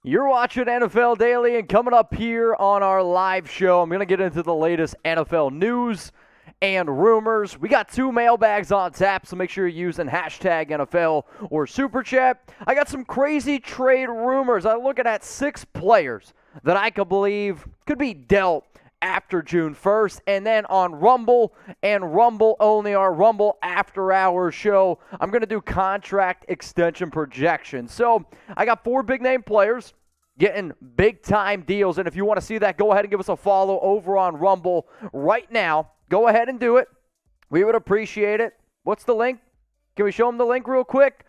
You're watching NFL Daily, and coming up here on our live show, I'm going to get into the latest NFL news and rumors. We got 2 mailbags on tap, so make sure you're using hashtag NFL or Super Chat. I got some crazy trade rumors. I'm looking at 6 players that I could believe could be dealt after June 1st. And then on Rumble and Rumble only, our Rumble After Hours show, I'm going to do contract extension projections. So I got 4 big-name players getting big-time deals. And if you want to see that, go ahead and give us a follow over on Rumble right now. Go ahead and do it. We would appreciate it. What's the link? Can we show them the link real quick?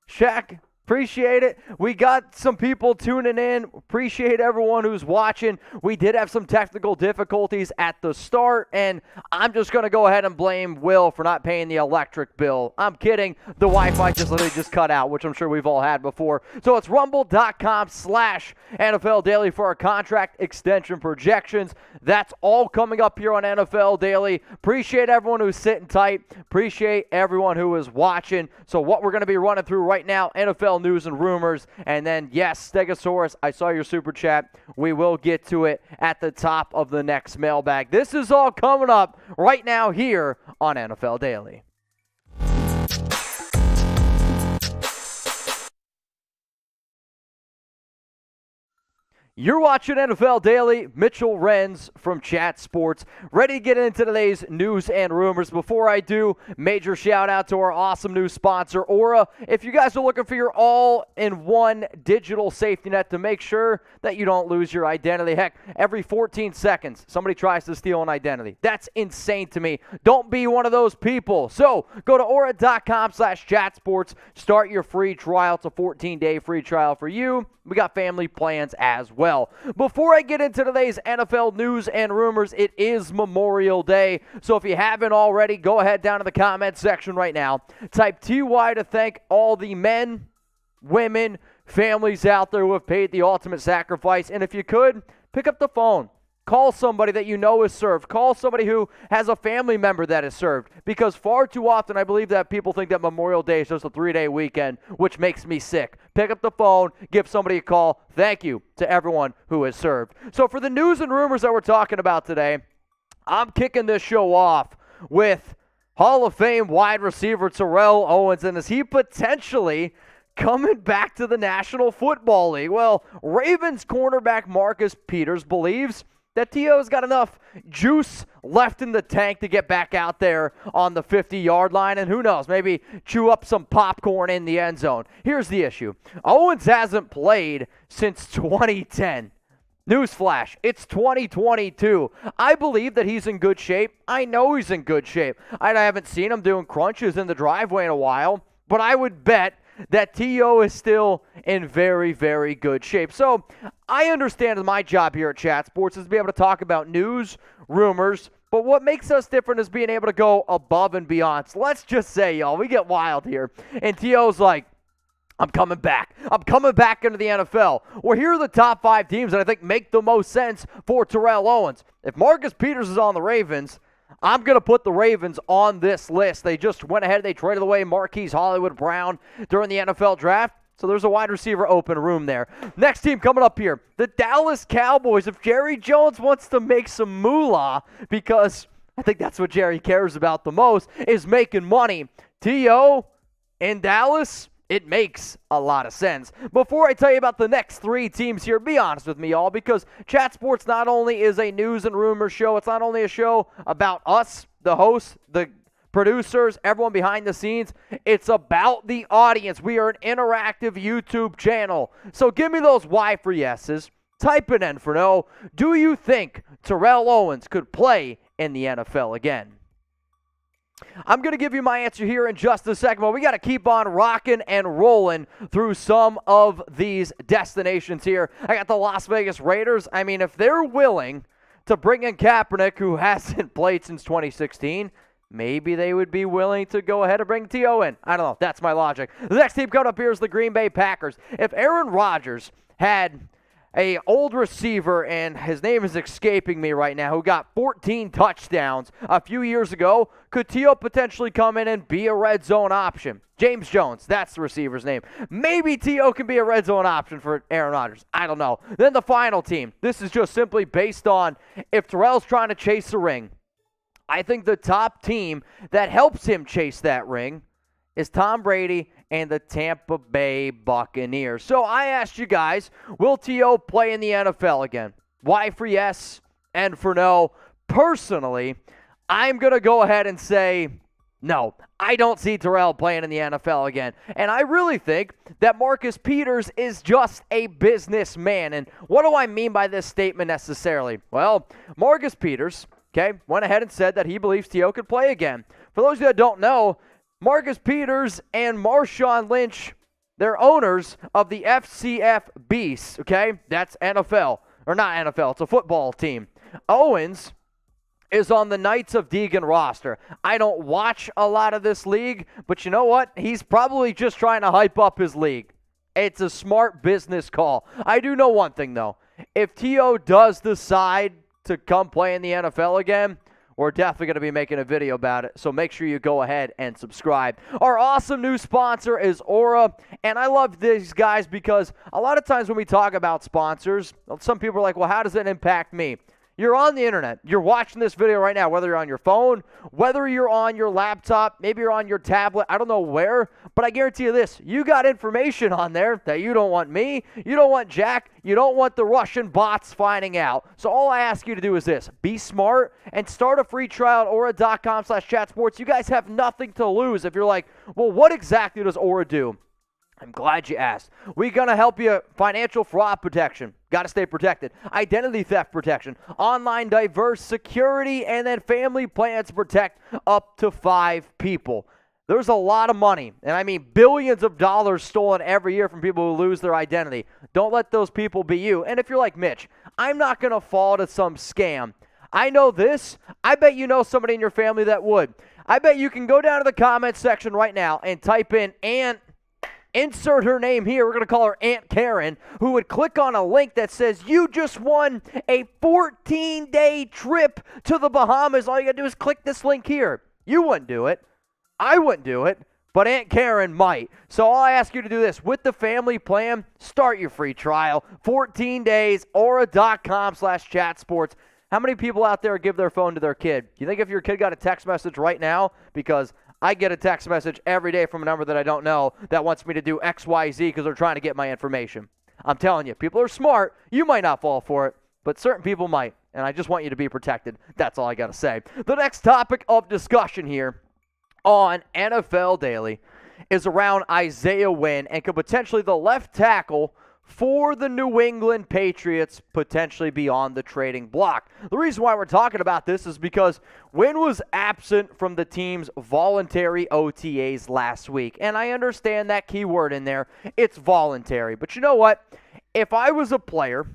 Shaq, appreciate it. We got some people tuning in. Appreciate everyone who's watching. We did have some technical difficulties at the start, and I'm just going to go ahead and blame Will for not paying the electric bill. I'm kidding. The Wi-Fi literally just cut out, which I'm sure we've all had before. So it's rumble.com/NFL Daily for our contract extension projections. That's all coming up here on NFL Daily. Appreciate everyone who's sitting tight. Appreciate everyone who is watching. So what we're going to be running through right now, NFL news and rumors, and then yes, Stegosaurus, I saw your super chat. We will get to it at the top of the next mailbag. This is all coming up right now here on NFL Daily. You're watching NFL Daily. Mitchell Renz from Chat Sports, ready to get into today's news and rumors. Before I do, major shout out to our awesome new sponsor, Aura. If you guys are looking for your all-in-one digital safety net to make sure that you don't lose your identity. Heck, every 14 seconds, somebody tries to steal an identity. That's insane to me. Don't be one of those people. So go to aura.com/chatsports. Start your free trial. It's a 14-day free trial for you. We got family plans as well. Before I get into today's NFL news and rumors, it is Memorial Day. So if you haven't already, go ahead down to the comment section right now. Type TY to thank all the men, women, families out there who have paid the ultimate sacrifice. And if you could, pick up the phone. Call somebody that you know is served. Call somebody who has a family member that is served. Because far too often, I believe that people think that Memorial Day is just a 3-day weekend, which makes me sick. Pick up the phone, give somebody a call. Thank you to everyone who has served. So for the news and rumors that we're talking about today, I'm kicking this show off with Hall of Fame wide receiver Terrell Owens. And is he potentially coming back to the National Football League? Well, Ravens cornerback Marcus Peters believes that T.O.'s got enough juice left in the tank to get back out there on the 50-yard line, and who knows, maybe chew up some popcorn in the end zone. Here's the issue. Owens hasn't played since 2010. Newsflash, it's 2022. I believe that he's in good shape. I know he's in good shape. I haven't seen him doing crunches in the driveway in a while, but I would bet that T.O. is still in very, very good shape. So I understand my job here at Chat Sports is to be able to talk about news, rumors, but what makes us different is being able to go above and beyond. So let's just say, y'all, we get wild here. And T.O.'s like, I'm coming back. I'm coming back into the NFL. Well, here are the top 5 teams that I think make the most sense for Terrell Owens. If Marcus Peters is on the Ravens, I'm going to put the Ravens on this list. They just went ahead. They traded away Marquise Hollywood Brown during the NFL draft. So there's a wide receiver open room there. Next team coming up here, the Dallas Cowboys. If Jerry Jones wants to make some moolah, because I think that's what Jerry cares about the most, is making money. T.O. in Dallas, it makes a lot of sense. Before I tell you about the next 3 teams here, be honest with me, y'all, because Chat Sports not only is a news and rumor show, it's not only a show about us, the hosts, the producers, everyone behind the scenes. It's about the audience. We are an interactive YouTube channel. So give me those Y for yeses. Type an N for no. Do you think Terrell Owens could play in the NFL again? I'm going to give you my answer here in just a second, but we got to keep on rocking and rolling through some of these destinations here. I got the Las Vegas Raiders. I mean, if they're willing to bring in Kaepernick, who hasn't played since 2016, maybe they would be willing to go ahead and bring T.O. in. I don't know. That's my logic. The next team coming up here is the Green Bay Packers. If Aaron Rodgers had a old receiver, and his name is escaping me right now, who got 14 touchdowns a few years ago. Could T.O. potentially come in and be a red zone option? James Jones, that's the receiver's name. Maybe T.O. can be a red zone option for Aaron Rodgers. I don't know. Then the final team. This is just simply based on if Terrell's trying to chase the ring. I think the top team that helps him chase that ring is Tom Brady and the Tampa Bay Buccaneers. So I asked you guys, will T.O. play in the NFL again? Y for yes and for no. Personally, I'm going to go ahead and say no. I don't see Terrell playing in the NFL again. And I really think that Marcus Peters is just a businessman. And what do I mean by this statement necessarily? Well, Marcus Peters, went ahead and said that he believes T.O. could play again. For those of you that don't know, Marcus Peters and Marshawn Lynch, they're owners of the FCF Beasts, That's NFL. Or not NFL, it's a football team. Owens is on the Knights of Deegan roster. I don't watch a lot of this league, but you know what? He's probably just trying to hype up his league. It's a smart business call. I do know one thing, though. If T.O. does decide to come play in the NFL again, we're definitely going to be making a video about it, so make sure you go ahead and subscribe. Our awesome new sponsor is Aura, and I love these guys because a lot of times when we talk about sponsors, some people are like, well, how does it impact me? You're on the internet. You're watching this video right now, whether you're on your phone, whether you're on your laptop, maybe you're on your tablet. I don't know where, but I guarantee you this. You got information on there that you don't want me, you don't want Jack, you don't want the Russian bots finding out. So all I ask you to do is this. Be smart and start a free trial at aura.com/chatsports. You guys have nothing to lose if you're like, well, what exactly does Aura do? I'm glad you asked. We're going to help you financial fraud protection. Got to stay protected. Identity theft protection. Online diverse security. And then family plans to protect up to 5 people. There's a lot of money, and I mean billions of dollars stolen every year from people who lose their identity. Don't let those people be you. And if you're like Mitch, I'm not going to fall to some scam. I know this. I bet you know somebody in your family that would. I bet you can go down to the comments section right now and type in Aunt. Insert her name here. We're going to call her Aunt Karen, who would click on a link that says, you just won a 14-day trip to the Bahamas. All you got to do is click this link here. You wouldn't do it. I wouldn't do it, but Aunt Karen might. So all I ask you to do this. With the family plan, start your free trial. 14 days, aura.com/chatsports. How many people out there give their phone to their kid? You think if your kid got a text message right now, because I get a text message every day from a number that I don't know that wants me to do XYZ because they're trying to get my information. I'm telling you, people are smart. You might not fall for it, but certain people might, and I just want you to be protected. That's all I got to say. The next topic of discussion here on NFL Daily is around Isaiah Wynn and could potentially the left tackle for the New England Patriots potentially be on the trading block. The reason why we're talking about this is because Wynn was absent from the team's voluntary OTAs last week. And I understand that key word in there. It's voluntary. But you know what? If I was a player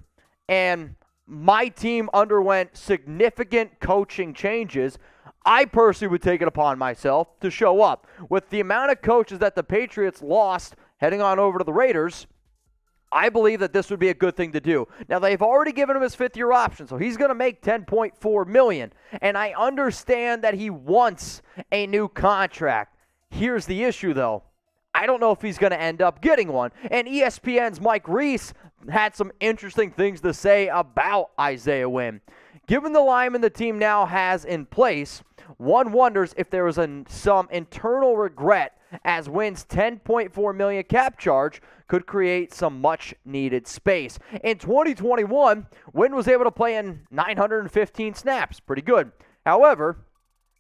and my team underwent significant coaching changes, I personally would take it upon myself to show up. With the amount of coaches that the Patriots lost heading on over to the Raiders, I believe that this would be a good thing to do. Now, they've already given him his 5th-year option, so he's going to make $10.4 million. And I understand that he wants a new contract. Here's the issue, though. I don't know if he's going to end up getting one. And ESPN's Mike Reese had some interesting things to say about Isaiah Wynn. Given the lineman the team now has in place, one wonders if there was some internal regret as Wynn's $10.4 million cap charge could create some much-needed space. In 2021, Wynn was able to play in 915 snaps. Pretty good. However,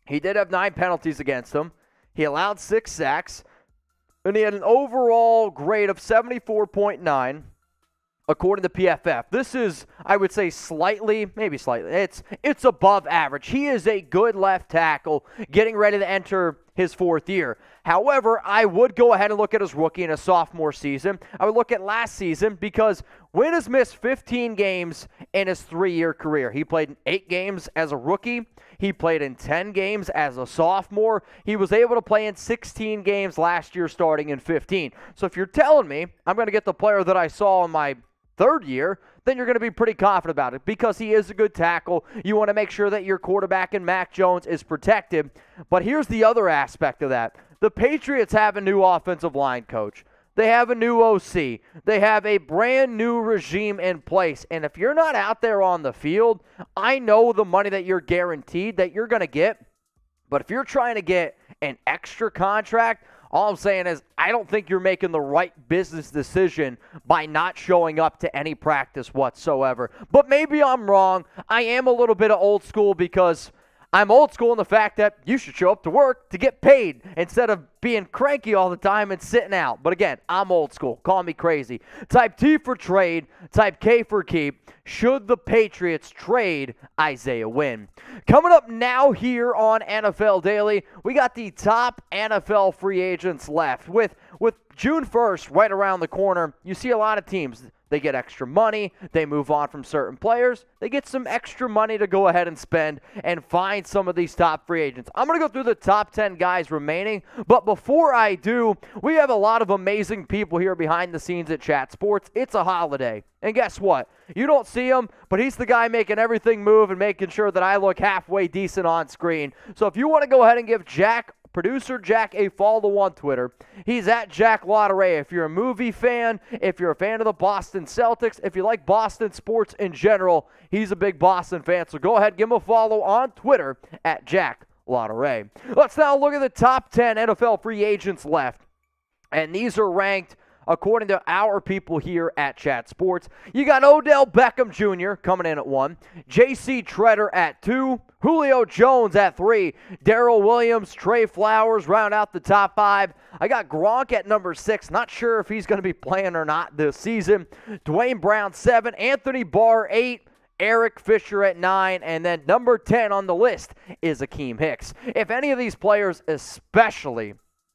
he did have 9 penalties against him. He allowed 6 sacks, and he had an overall grade of 74.9. According to PFF. This is, I would say, maybe slightly. It's above average. He is a good left tackle getting ready to enter his 4th year. However, I would go ahead and look at his rookie and his sophomore season. I would look at last season because Wynn has missed 15 games in his 3-year career. He played in 8 games as a rookie. He played in 10 games as a sophomore. He was able to play in 16 games last year starting in 15. So if you're telling me I'm going to get the player that I saw in my third year, then you're going to be pretty confident about it because he is a good tackle. You want to make sure that your quarterback in Mac Jones is protected. But here's the other aspect of that. The Patriots have a new offensive line coach. They have a new OC. They have a brand new regime in place. And if you're not out there on the field, I know the money that you're guaranteed that you're going to get. But if you're trying to get an extra contract, all I'm saying is I don't think you're making the right business decision by not showing up to any practice whatsoever. But maybe I'm wrong. I am a little bit of old school because I'm old school in the fact that you should show up to work to get paid instead of being cranky all the time and sitting out. But again, I'm old school. Call me crazy. Type T for trade. Type K for keep. Should the Patriots trade Isaiah Wynn? Coming up now here on NFL Daily, we got the top NFL free agents left. With June 1st right around the corner, you see a lot of teams. They get extra money. They move on from certain players. They get some extra money to go ahead and spend and find some of these top free agents. I'm going to go through the top 10 guys remaining. But before I do, we have a lot of amazing people here behind the scenes at Chat Sports. It's a holiday. And guess what? You don't see him, but he's the guy making everything move and making sure that I look halfway decent on screen. So if you want to go ahead and give Producer Jack a follow on Twitter. He's at Jack Lotteray. If you're a movie fan, if you're a fan of the Boston Celtics, if you like Boston sports in general, he's a big Boston fan. So go ahead, give him a follow on Twitter at Jack Lotteray. Let's now look at the top 10 NFL free agents left. And these are ranked according to our people here at Chat Sports. You got Odell Beckham Jr. coming in at 1, J.C. Treader at 2, Julio Jones at 3, Darrell Williams, Trey Flowers round out the top 5. I got Gronk at number 6. Not sure if he's going to be playing or not this season. Dwayne Brown 7, Anthony Barr 8, Eric Fisher at 9, and then number 10 on the list is Akeem Hicks. If any of these players, especially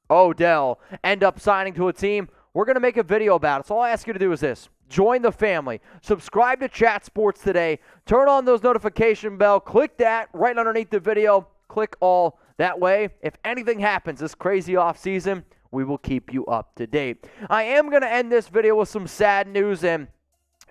Odell, end up signing to a team, we're going to make a video about it. So all I ask you to do is this. Join the family. Subscribe to Chat Sports today. Turn on those notification bell. Click that right underneath the video. Click all. That way, if anything happens this crazy offseason, we will keep you up to date. I am going to end this video with some sad news. And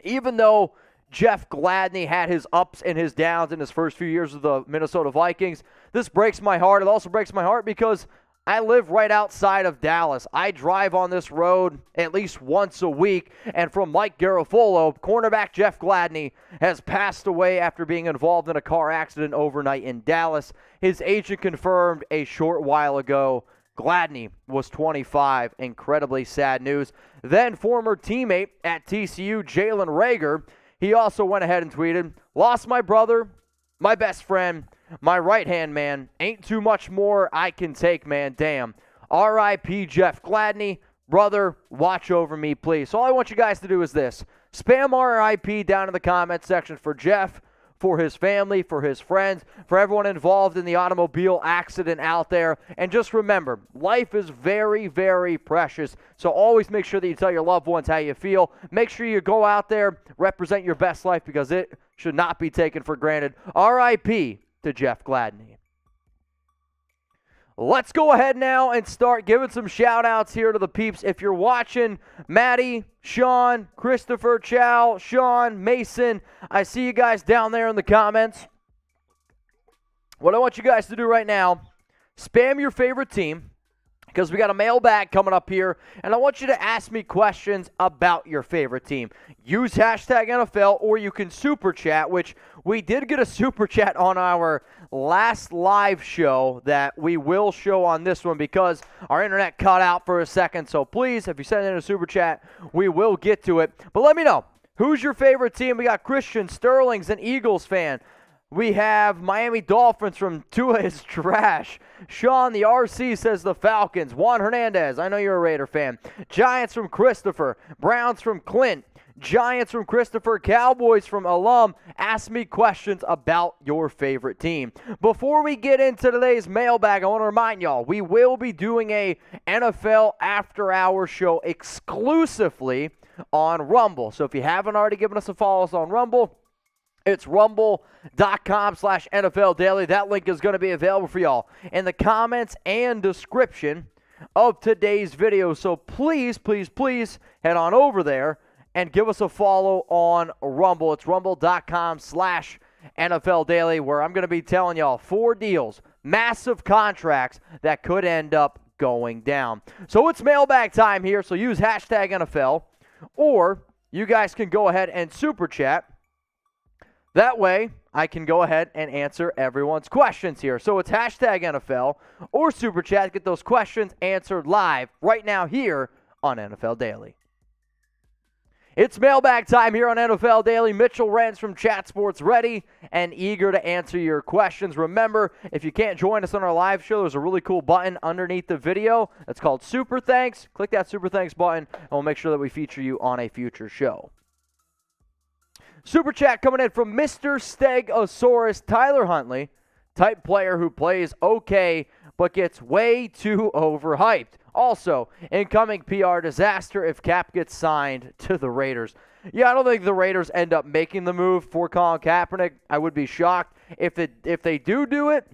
even though Jeff Gladney had his ups and his downs in his first few years of the Minnesota Vikings, this breaks my heart. It also breaks my heart because I live right outside of Dallas. I drive on this road at least once a week. And from Mike Garafolo, cornerback Jeff Gladney has passed away after being involved in a car accident overnight in Dallas. His agent confirmed a short while ago Gladney was 25. Incredibly sad news. Then former teammate at TCU, Jalen Reagor, he also went ahead and tweeted, "Lost my brother, my best friend, my right-hand man. Ain't too much more I can take, man. Damn. R.I.P. Jeff Gladney. Brother, watch over me, please." So all I want you guys to do is this. Spam R.I.P. down in the comment section for Jeff, for his family, for his friends, for everyone involved in the automobile accident out there. And just remember, life is very, very precious. So always make sure that you tell your loved ones how you feel. Make sure you go out there, represent your best life because it should not be taken for granted. R.I.P. to Jeff Gladney. Let's go ahead now and start giving some shout-outs here to the peeps. If you're watching, Maddie, Sean, Christopher, Chow, Sean, Mason, I see you guys down there in the comments. What I want you guys to do right now, spam your favorite team, because we got a mailbag coming up here, and I want you to ask me questions about your favorite team. Use hashtag NFL, or you can super chat, which we did get a super chat on our last live show that we will show on this one because our internet cut out for a second. So please, if you send in a super chat, we will get to it. But let me know, who's your favorite team? We got Christian Sterling's an Eagles fan. We have Miami Dolphins from Tua is trash. Sean, the RC, says the Falcons. Juan Hernandez, I know you're a Raider fan. Giants from Christopher. Browns from Clint. Giants from Christopher. Cowboys from Alum. Ask me questions about your favorite team. Before we get into today's mailbag, I want to remind y'all, we will be doing a NFL After Hours show exclusively on Rumble. So if you haven't already given us a follow on Rumble, it's rumble.com/NFL Daily. That link is going to be available for y'all in the comments and description of today's video. So please, please, please head on over there and give us a follow on Rumble. It's rumble.com/NFL Daily, where I'm going to be telling y'all 4 deals, massive contracts that could end up going down. So it's mailbag time here, so use hashtag NFL, or you guys can go ahead and super chat. That way, I can go ahead and answer everyone's questions here. So it's hashtag NFL or super chat. Get those questions answered live right now here on NFL Daily. It's mailbag time here on NFL Daily. Mitchell Renz from Chat Sports ready and eager to answer your questions. Remember, if you can't join us on our live show, there's a really cool button underneath the video that's called Super Thanks. Click that Super Thanks button, and we'll make sure that we feature you on a future show. Super chat coming in from Mr. Stegosaurus. Tyler Huntley, type player who plays okay but gets way too overhyped. Also, incoming PR disaster if Cap gets signed to the Raiders. Yeah, I don't think the Raiders end up making the move for Colin Kaepernick. I would be shocked if they do it.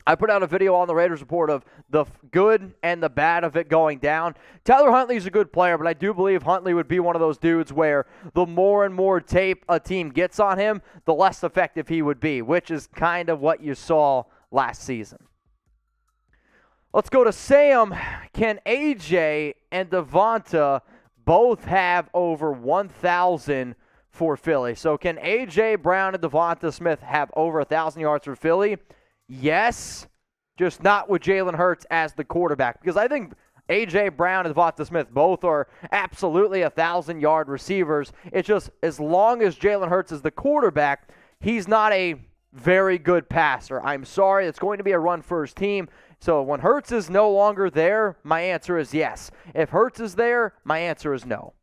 I put out a video on the Raiders Report of the good and the bad of it going down. Tyler Huntley's a good player, but I do believe Huntley would be one of those dudes where the more and more tape a team gets on him, the less effective he would be, which is kind of what you saw last season. Let's go to Sam. Can AJ and Devonta both have over 1,000 for Philly? So can AJ Brown and Devonta Smith have over 1,000 yards for Philly? Yes, just not with Jalen Hurts as the quarterback. Because I think A.J. Brown and Devonta Smith both are absolutely 1,000-yard receivers. It's just as long as Jalen Hurts is the quarterback, he's not a very good passer. I'm sorry, it's going to be a run-first team. So when Hurts is no longer there, my answer is yes. If Hurts is there, my answer is no.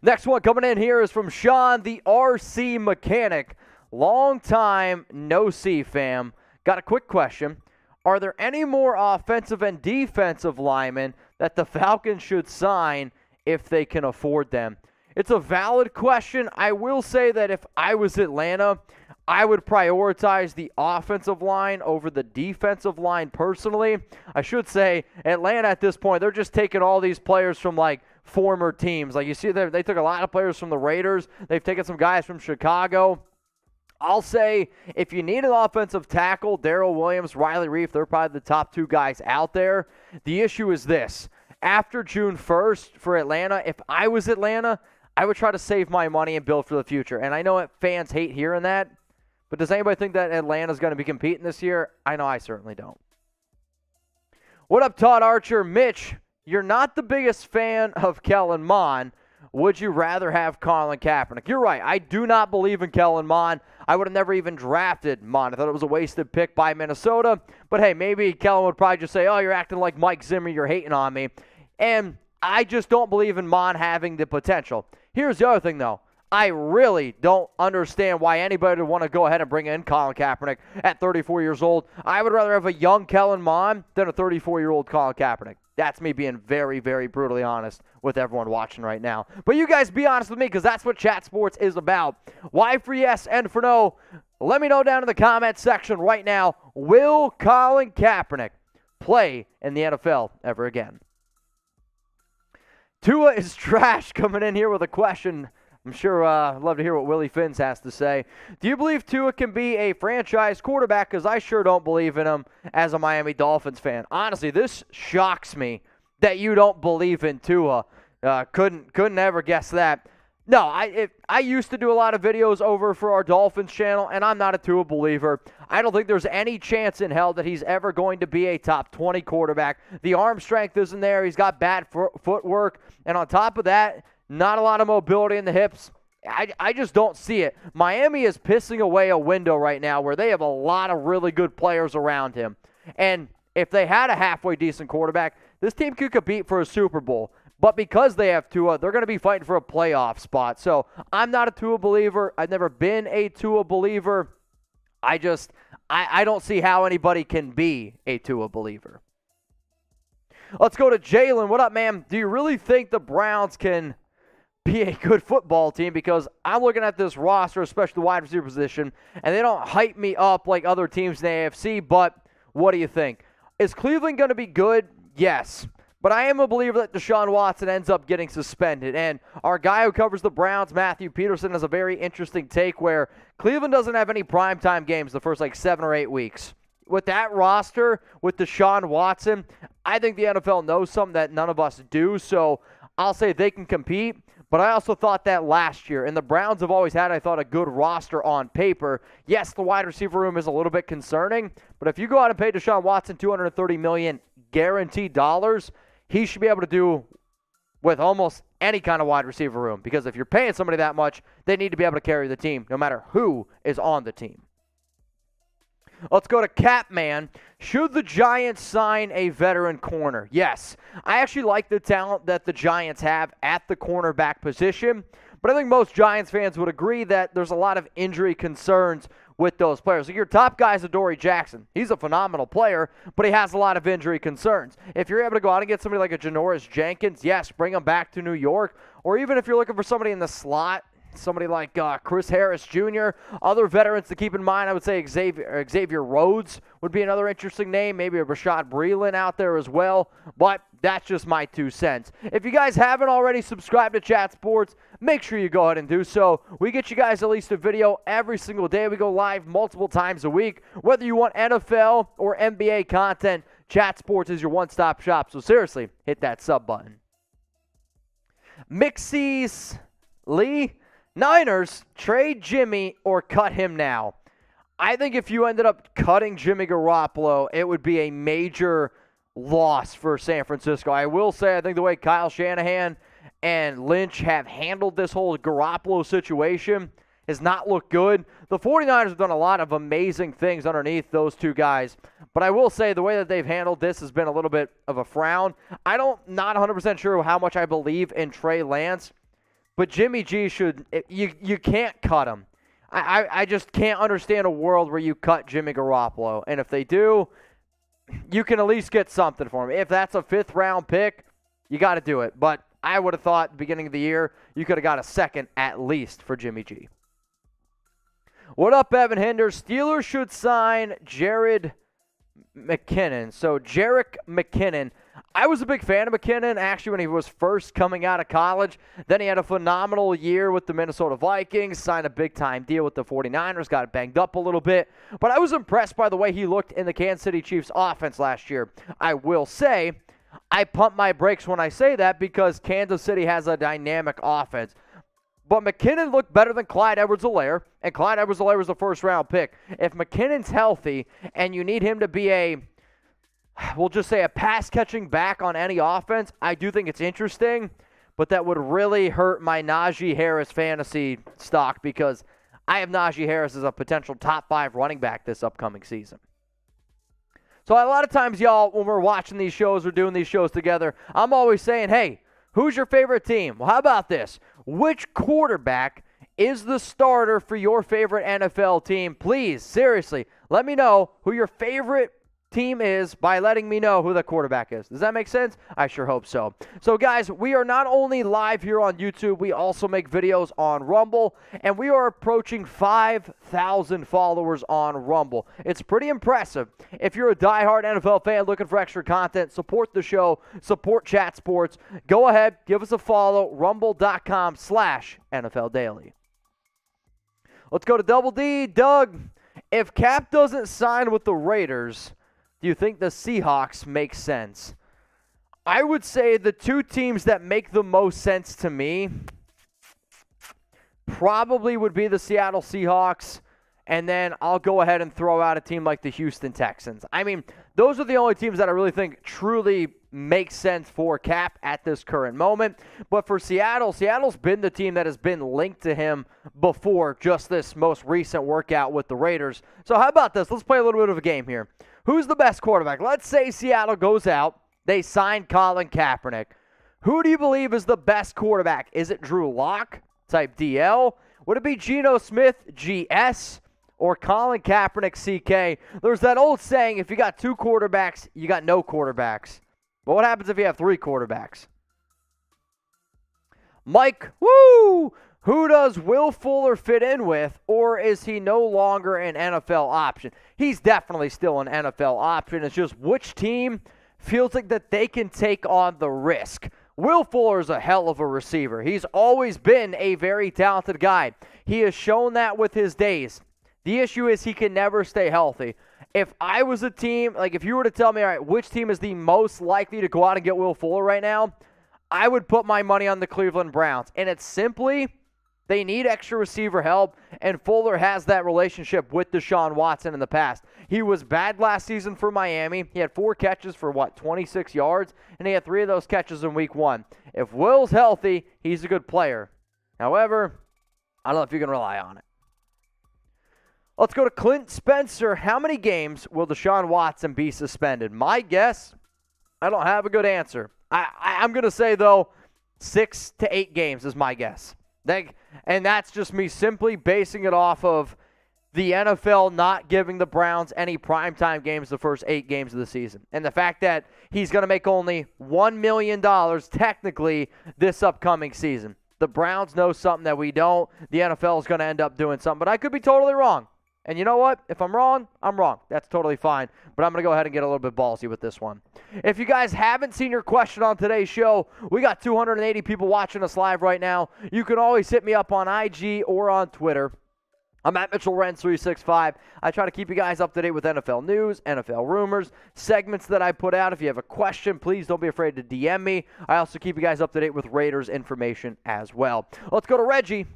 Next one coming in here is from Sean, the RC Mechanic. Long time no see, fam. Got a quick question. Are there any more offensive and defensive linemen that the Falcons should sign if they can afford them? It's a valid question. I will say that if I was Atlanta, I would prioritize the offensive line over the defensive line personally. I should say Atlanta at this point, they're just taking all these players from like former teams. Like you see, they took a lot of players from the Raiders. They've taken some guys from Chicago. I'll say if you need an offensive tackle, Darrell Williams, Riley Reif, they're probably the top 2 guys out there. The issue is this. After June 1st for Atlanta, if I was Atlanta, I would try to save my money and build for the future. And I know fans hate hearing that, but does anybody think that Atlanta's going to be competing this year? I know I certainly don't. What up, Todd Archer? Mitch, you're not the biggest fan of Kellen Mond. Would you rather have Colin Kaepernick? You're right. I do not believe in Kellen Mond. I would have never even drafted Mond. I thought it was a wasted pick by Minnesota. But, hey, maybe Kellen would probably just say, oh, you're acting like Mike Zimmer. You're hating on me. And I just don't believe in Mond having the potential. Here's the other thing, though. I really don't understand why anybody would want to go ahead and bring in Colin Kaepernick at 34 years old. I would rather have a young Kellen Mond than a 34-year-old Colin Kaepernick. That's me being very, very brutally honest with everyone watching right now. But you guys be honest with me because that's what Chat Sports is about. Why for yes and for no? Let me know down in the comments section right now. Will Colin Kaepernick play in the NFL ever again? Tua is trash coming in here with a question. I'm sure I'd love to hear what Willie Finns has to say. Do you believe Tua can be a franchise quarterback? Because I sure don't believe in him as a Miami Dolphins fan. Honestly, this shocks me that you don't believe in Tua. Couldn't ever guess that. No, I used to do a lot of videos over for our Dolphins channel, and I'm not a Tua believer. I don't think there's any chance in hell that he's ever going to be a top 20 quarterback. The arm strength isn't there. He's got bad footwork. And on top of that, not a lot of mobility in the hips. I just don't see it. Miami is pissing away a window right now where they have a lot of really good players around him. And if they had a halfway decent quarterback, this team could compete for a Super Bowl. But because they have Tua, they're going to be fighting for a playoff spot. So I'm not a Tua believer. I've never been a Tua believer. I don't see how anybody can be a Tua believer. Let's go to Jalen. What up, man? Do you really think the Browns can be a good football team? Because I'm looking at this roster, especially the wide receiver position, and they don't hype me up like other teams in the AFC, but what do you think? Is Cleveland going to be good? Yes. But I am a believer that Deshaun Watson ends up getting suspended. And our guy who covers the Browns, Matthew Peterson, has a very interesting take where Cleveland doesn't have any primetime games the first 7 or 8 weeks. With that roster, with Deshaun Watson, I think the NFL knows something that none of us do. So I'll say they can compete. But I also thought that last year, and the Browns have always had, I thought, a good roster on paper. Yes, the wide receiver room is a little bit concerning, but if you go out and pay Deshaun Watson $230 million guaranteed dollars, he should be able to do with almost any kind of wide receiver room. Because if you're paying somebody that much, they need to be able to carry the team, no matter who is on the team. Let's go to Capman. Should the Giants sign a veteran corner? Yes. I actually like the talent that the Giants have at the cornerback position, but I think most Giants fans would agree that there's a lot of injury concerns with those players. Like your top guy is Adoree Jackson. He's a phenomenal player, but he has a lot of injury concerns. If you're able to go out and get somebody like a Janoris Jenkins, yes, bring him back to New York, or even if you're looking for somebody in the slot, somebody like Chris Harris Jr., other veterans to keep in mind, I would say Xavier Rhodes would be another interesting name, maybe a Rashad Breeland out there as well, but that's just my 2 cents. If you guys haven't already subscribed to Chat Sports, make sure you go ahead and do so. We get you guys at least a video every single day. We go live multiple times a week. Whether you want NFL or NBA content, Chat Sports is your one-stop shop, so seriously, hit that sub button. Mixies Lee, Niners, trade Jimmy or cut him now. I think if you ended up cutting Jimmy Garoppolo, it would be a major loss for San Francisco. I will say, I think the way Kyle Shanahan and Lynch have handled this whole Garoppolo situation has not looked good. The 49ers have done a lot of amazing things underneath those two guys, but I will say the way that they've handled this has been a little bit of a frown. Not 100% sure how much I believe in Trey Lance, but Jimmy G you can't cut him. I just can't understand a world where you cut Jimmy Garoppolo. And if they do, you can at least get something for him. If that's a 5th-round pick, you got to do it. But I would have thought at the beginning of the year, you could have got a 2nd at least for Jimmy G. What up, Evan Hinder? Steelers should sign Jared McKinnon. So, Jerick McKinnon. I was a big fan of McKinnon, actually, when he was first coming out of college. Then he had a phenomenal year with the Minnesota Vikings, signed a big-time deal with the 49ers, got banged up a little bit. But I was impressed by the way he looked in the Kansas City Chiefs offense last year. I will say, I pump my brakes when I say that because Kansas City has a dynamic offense. But McKinnon looked better than Clyde Edwards-Helaire, and Clyde Edwards-Helaire was the 1st-round pick. If McKinnon's healthy and you need him to be we'll just say a pass-catching back on any offense, I do think it's interesting, but that would really hurt my Najee Harris fantasy stock because I have Najee Harris as a potential top 5 running back this upcoming season. So a lot of times, y'all, when we're watching these shows or doing these shows together, I'm always saying, hey, who's your favorite team? Well, how about this? Which quarterback is the starter for your favorite NFL team? Please, seriously, let me know who your favorite team is by letting me know who the quarterback is. Does that make sense? I sure hope so. So guys, we are not only live here on YouTube, we also make videos on Rumble, and we are approaching 5,000 followers on Rumble. It's pretty impressive. If you're a diehard NFL fan looking for extra content, support the show, support Chat Sports, go ahead, give us a follow, rumble.com/NFL Daily. Let's go to Double D. Doug, if Cap doesn't sign with the Raiders, do you think the Seahawks make sense? I would say the 2 teams that make the most sense to me probably would be the Seattle Seahawks, and then I'll go ahead and throw out a team like the Houston Texans. I mean, those are the only teams that I really think truly make sense for Cap at this current moment. But for Seattle, Seattle's been the team that has been linked to him before just this most recent workout with the Raiders. So how about this? Let's play a little bit of a game here. Who's the best quarterback? Let's say Seattle goes out. They sign Colin Kaepernick. Who do you believe is the best quarterback? Is it Drew Lock, type DL? Would it be Geno Smith, GS? Or Colin Kaepernick, CK? There's that old saying, if you got 2 quarterbacks, you got no quarterbacks. But what happens if you have 3 quarterbacks? Mike, woo! Who does Will Fuller fit in with, or is he no longer an NFL option? He's definitely still an NFL option. It's just which team feels like that they can take on the risk. Will Fuller is a hell of a receiver. He's always been a very talented guy. He has shown that with his days. The issue is he can never stay healthy. If I was a team, like if you were to tell me, all right, which team is the most likely to go out and get Will Fuller right now, I would put my money on the Cleveland Browns. And it's simply they need extra receiver help, and Fuller has that relationship with Deshaun Watson in the past. He was bad last season for Miami. He had 4 catches for, 26 yards, and he had 3 of those catches in week 1. If Will's healthy, he's a good player. However, I don't know if you can rely on it. Let's go to Clint Spencer. How many games will Deshaun Watson be suspended? My guess, I don't have a good answer. I'm going to say, though, 6 to 8 games is my guess. And that's just me simply basing it off of the NFL not giving the Browns any primetime games the first 8 games of the season. And the fact that he's going to make only $1 million technically this upcoming season. The Browns know something that we don't. The NFL is going to end up doing something. But I could be totally wrong. And you know what? If I'm wrong, I'm wrong. That's totally fine. But I'm going to go ahead and get a little bit ballsy with this one. If you guys haven't seen your question on today's show, we got 280 people watching us live right now. You can always hit me up on IG or on Twitter. I'm at Mitchell Renz 365. I try to keep you guys up to date with NFL news, NFL rumors, segments that I put out. If you have a question, please don't be afraid to DM me. I also keep you guys up to date with Raiders information as well. Let's go to Reggie.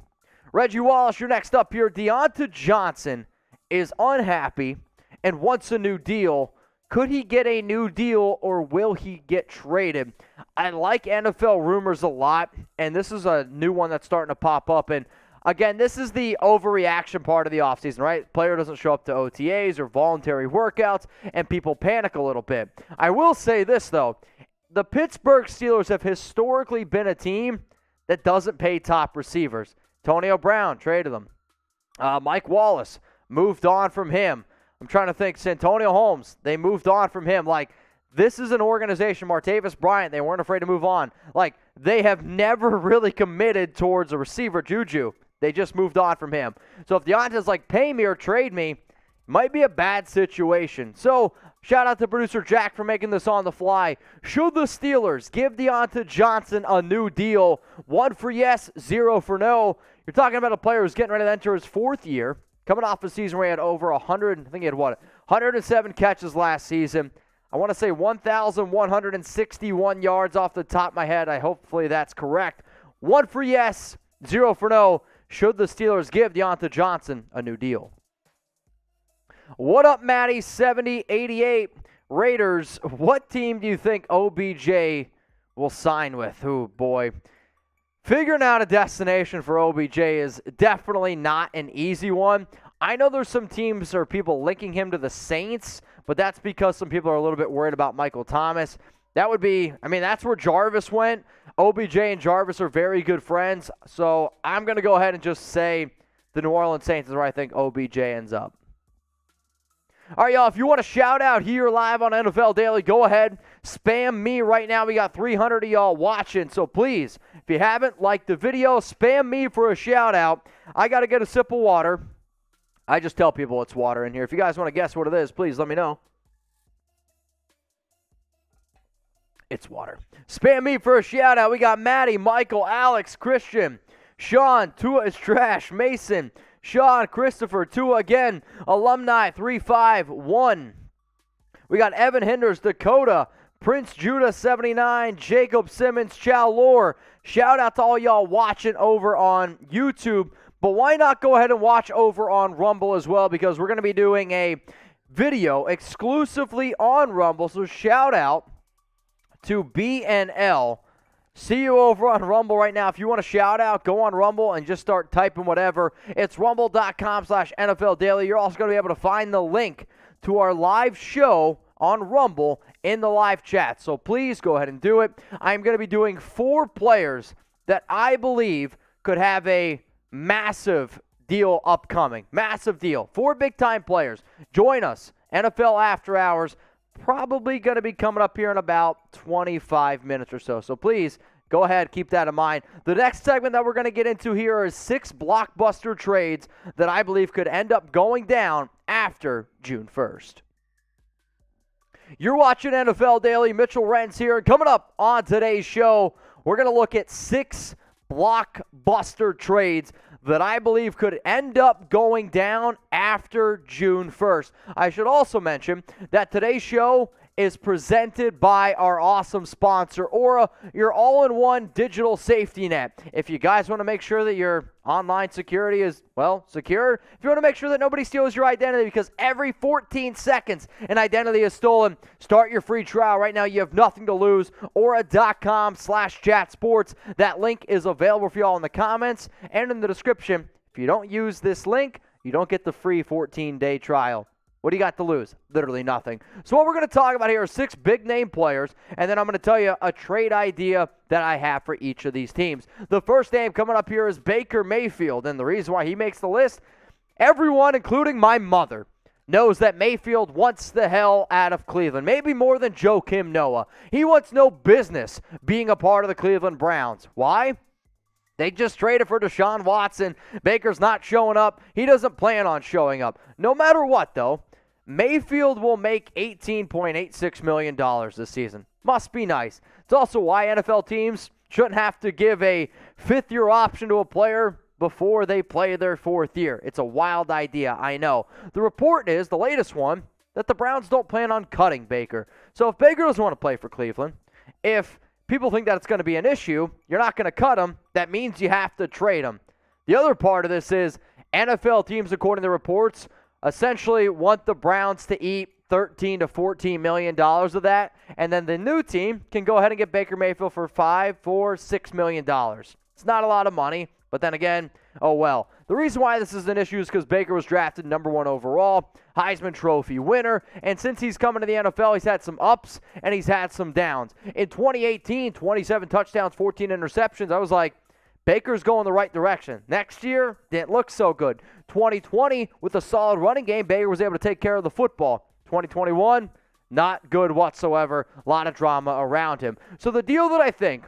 Reggie Wallace, you're next up here. Diontae Johnson is unhappy and wants a new deal. Could he get a new deal or will he get traded? I like NFL rumors a lot, and this is a new one that's starting to pop up. And again, this is the overreaction part of the offseason, right? Player doesn't show up to OTAs or voluntary workouts, and people panic a little bit. I will say this, though. The Pittsburgh Steelers have historically been a team that doesn't pay top receivers. Antonio Brown, traded them. Mike Wallace, moved on from him. I'm trying to think. Santonio Holmes, they moved on from him. Like, this is an organization, Martavis Bryant, they weren't afraid to move on. Like, they have never really committed towards a receiver, Juju. They just moved on from him. So if Deontay's like, pay me or trade me, might be a bad situation. So shout out to producer Jack for making this on the fly. Should the Steelers give Diontae Johnson a new deal? 1 for yes, 0 for no. You're talking about a player who's getting ready to enter his 4th year. Coming off a season where he had over 100, I think he had 107 catches last season. I want to say 1,161 yards off the top of my head. Hopefully that's correct. 1 for yes, 0 for no. Should the Steelers give Diontae Johnson a new deal? What up, Matty? 7088 Raiders. What team do you think OBJ will sign with? Oh, boy. Figuring out a destination for OBJ is definitely not an easy one. I know there's some teams or people linking him to the Saints, but that's because some people are a little bit worried about Michael Thomas. That would be, that's where Jarvis went. OBJ and Jarvis are very good friends, so I'm going to go ahead and just say the New Orleans Saints is where I think OBJ ends up. All right, y'all, if you want to shout out here live on NFL Daily, go ahead. Spam me right now. We got 300 of y'all watching, so please, if you haven't liked the video, spam me for a shout out. I got to get a sip of water. I just tell people it's water in here. If you guys want to guess what it is, please let me know. It's water. Spam me for a shout out. We got Maddie, Michael, Alex, Christian, Sean, Tua is trash, Mason, Sean, Christopher, Tua again, Alumni 351. We got Evan Hinders, Dakota, Prince Judah 79, Jacob Simmons, Chow Lore. Shout out to all y'all watching over on YouTube. But why not go ahead and watch over on Rumble as well, because we're going to be doing a video exclusively on Rumble. So shout out to BNL. See you over on Rumble right now. If you want to shout out, go on Rumble and just start typing whatever. It's rumble.com/NFL Daily. You're also going to be able to find the link to our live show on Rumble in the live chat. So please go ahead and do it. I'm going to be doing 4 players that I believe could have a massive deal upcoming. Massive deal. 4 big-time players. Join us. NFL After Hours. Probably going to be coming up here in about 25 minutes or so. So please, go ahead, keep that in mind. The next segment that we're going to get into here is 6 blockbuster trades that I believe could end up going down after June 1st. You're watching NFL Daily. Mitchell Renz here. Coming up on today's show, we're going to look at 6 blockbuster trades that I believe could end up going down after June 1st. I should also mention that today's show is presented by our awesome sponsor, Aura, your all-in-one digital safety net. If you guys want to make sure that your online security is, well, secure, if you want to make sure that nobody steals your identity, because every 14 seconds an identity is stolen, start your free trial. Right now, you have nothing to lose. Aura.com/chatsports. That link is available for you all in the comments and in the description. If you don't use this link, you don't get the free 14-day trial. What do you got to lose? Literally nothing. So what we're going to talk about here are 6 big-name players, and then I'm going to tell you a trade idea that I have for each of these teams. The first name coming up here is Baker Mayfield, and the reason why he makes the list, everyone, including my mother, knows that Mayfield wants the hell out of Cleveland, maybe more than Joakim Noah. He wants no business being a part of the Cleveland Browns. Why? They just traded for Deshaun Watson. Baker's not showing up. He doesn't plan on showing up. No matter what, though, Mayfield will make $18.86 million this season. Must be nice. It's also why NFL teams shouldn't have to give a 5th-year option to a player before they play their 4th year. It's a wild idea, I know. The report is, the latest one, that the Browns don't plan on cutting Baker. So if Baker doesn't want to play for Cleveland, if people think that it's going to be an issue, you're not going to cut him, that means you have to trade him. The other part of this is NFL teams, according to reports, essentially want the Browns to eat $13 to $14 million of that, and then the new team can go ahead and get Baker Mayfield for $5, $4, $6 million. It's not a lot of money, but then again, oh well. The reason why this is an issue is because Baker was drafted number 1 overall, Heisman Trophy winner, and since he's coming to the NFL, he's had some ups and he's had some downs. In 2018, 27 touchdowns, 14 interceptions. I was like, Baker's going the right direction. Next year, didn't look so good. 2020, with a solid running game, Baker was able to take care of the football. 2021, not good whatsoever. A lot of drama around him. So the deal that I think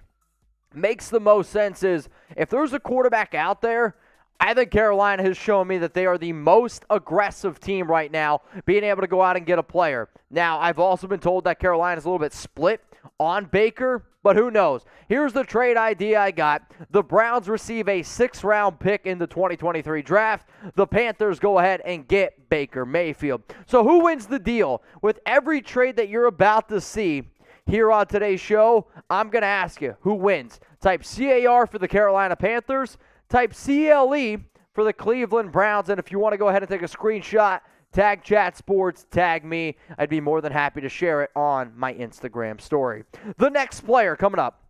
makes the most sense is if there's a quarterback out there, I think Carolina has shown me that they are the most aggressive team right now, being able to go out and get a player. Now, I've also been told that Carolina is a little bit split on Baker, but who knows? Here's the trade idea I got. The Browns receive a 6th-round pick in the 2023 draft. The Panthers go ahead and get Baker Mayfield. So who wins the deal? With every trade that you're about to see here on today's show, I'm going to ask you, who wins? Type CAR for the Carolina Panthers. Type CLE for the Cleveland Browns. And if you want to go ahead and take a screenshot, tag Chat Sports, tag me. I'd be more than happy to share it on my Instagram story. The next player coming up,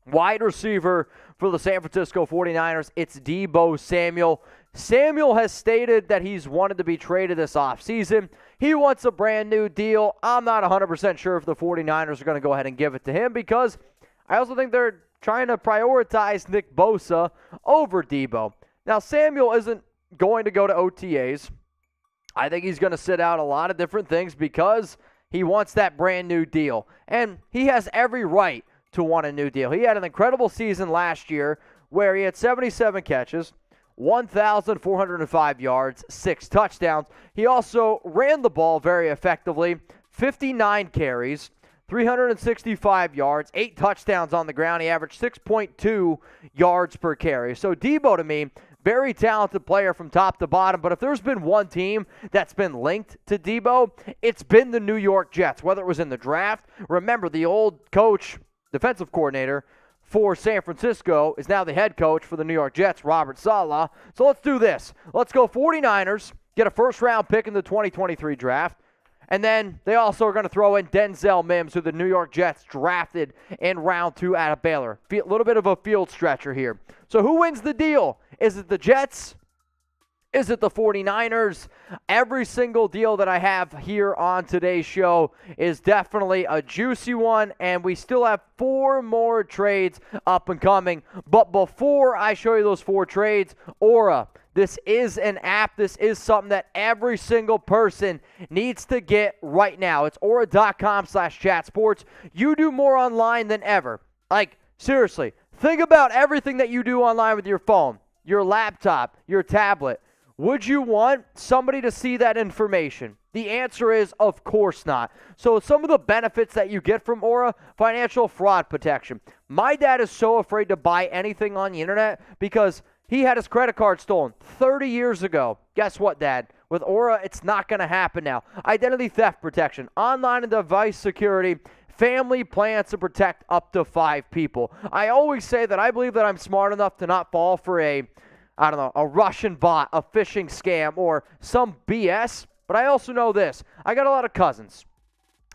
wide receiver for the San Francisco 49ers, it's Deebo Samuel. Samuel has stated that he's wanted to be traded this offseason. He wants a brand new deal. I'm not 100% sure if the 49ers are going to go ahead and give it to him because I also think they're trying to prioritize Nick Bosa over Deebo. Now, Samuel isn't going to go to OTAs. I think he's going to sit out a lot of different things because he wants that brand new deal. And he has every right to want a new deal. He had an incredible season last year where he had 77 catches, 1,405 yards, 6 touchdowns. He also ran the ball very effectively, 59 carries, 365 yards, 8 touchdowns on the ground. He averaged 6.2 yards per carry. So Deebo, to me, very talented player from top to bottom, but if there's been one team that's been linked to Deebo, it's been the New York Jets, whether it was in the draft. Remember, the old coach, defensive coordinator for San Francisco is now the head coach for the New York Jets, Robert Saleh. So let's do this. Let's go 49ers, get a first-round pick in the 2023 draft. And then they also are going to throw in Denzel Mims, who the New York Jets drafted in round 2 out of Baylor. A little bit of a field stretcher here. So who wins the deal? Is it the Jets? Is it the 49ers? Every single deal that I have here on today's show is definitely a juicy one, and we still have 4 more trades up and coming. But before I show you those 4 trades, Aura, this is an app. This is something that every single person needs to get right now. It's aura.com/chatsports. You do more online than ever. Like, seriously, think about everything that you do online with your phone, your laptop, your tablet. Would you want somebody to see that information? The answer is, of course not. So some of the benefits that you get from Aura, financial fraud protection. My dad is so afraid to buy anything on the internet because he had his credit card stolen 30 years ago. Guess what, Dad? With Aura, it's not going to happen now. Identity theft protection, online and device security, family plans to protect up to 5 people. I always say that I believe that I'm smart enough to not fall for a Russian bot, a phishing scam, or some BS. But I also know this. I got a lot of cousins.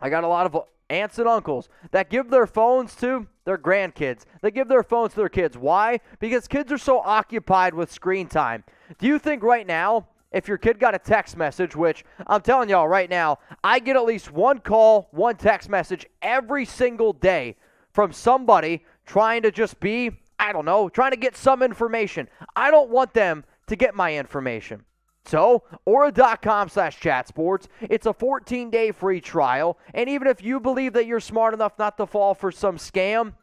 I got a lot of aunts and uncles that give their phones to their grandkids. They give their phones to their kids. Why? Because kids are so occupied with screen time. Do you think right now, if your kid got a text message, which I'm telling y'all right now, I get at least one call, one text message every single day from somebody trying to just be, trying to get some information. I don't want them to get my information. So, Aura.com/chatsports. It's a 14-day free trial. And even if you believe that you're smart enough not to fall for some scam,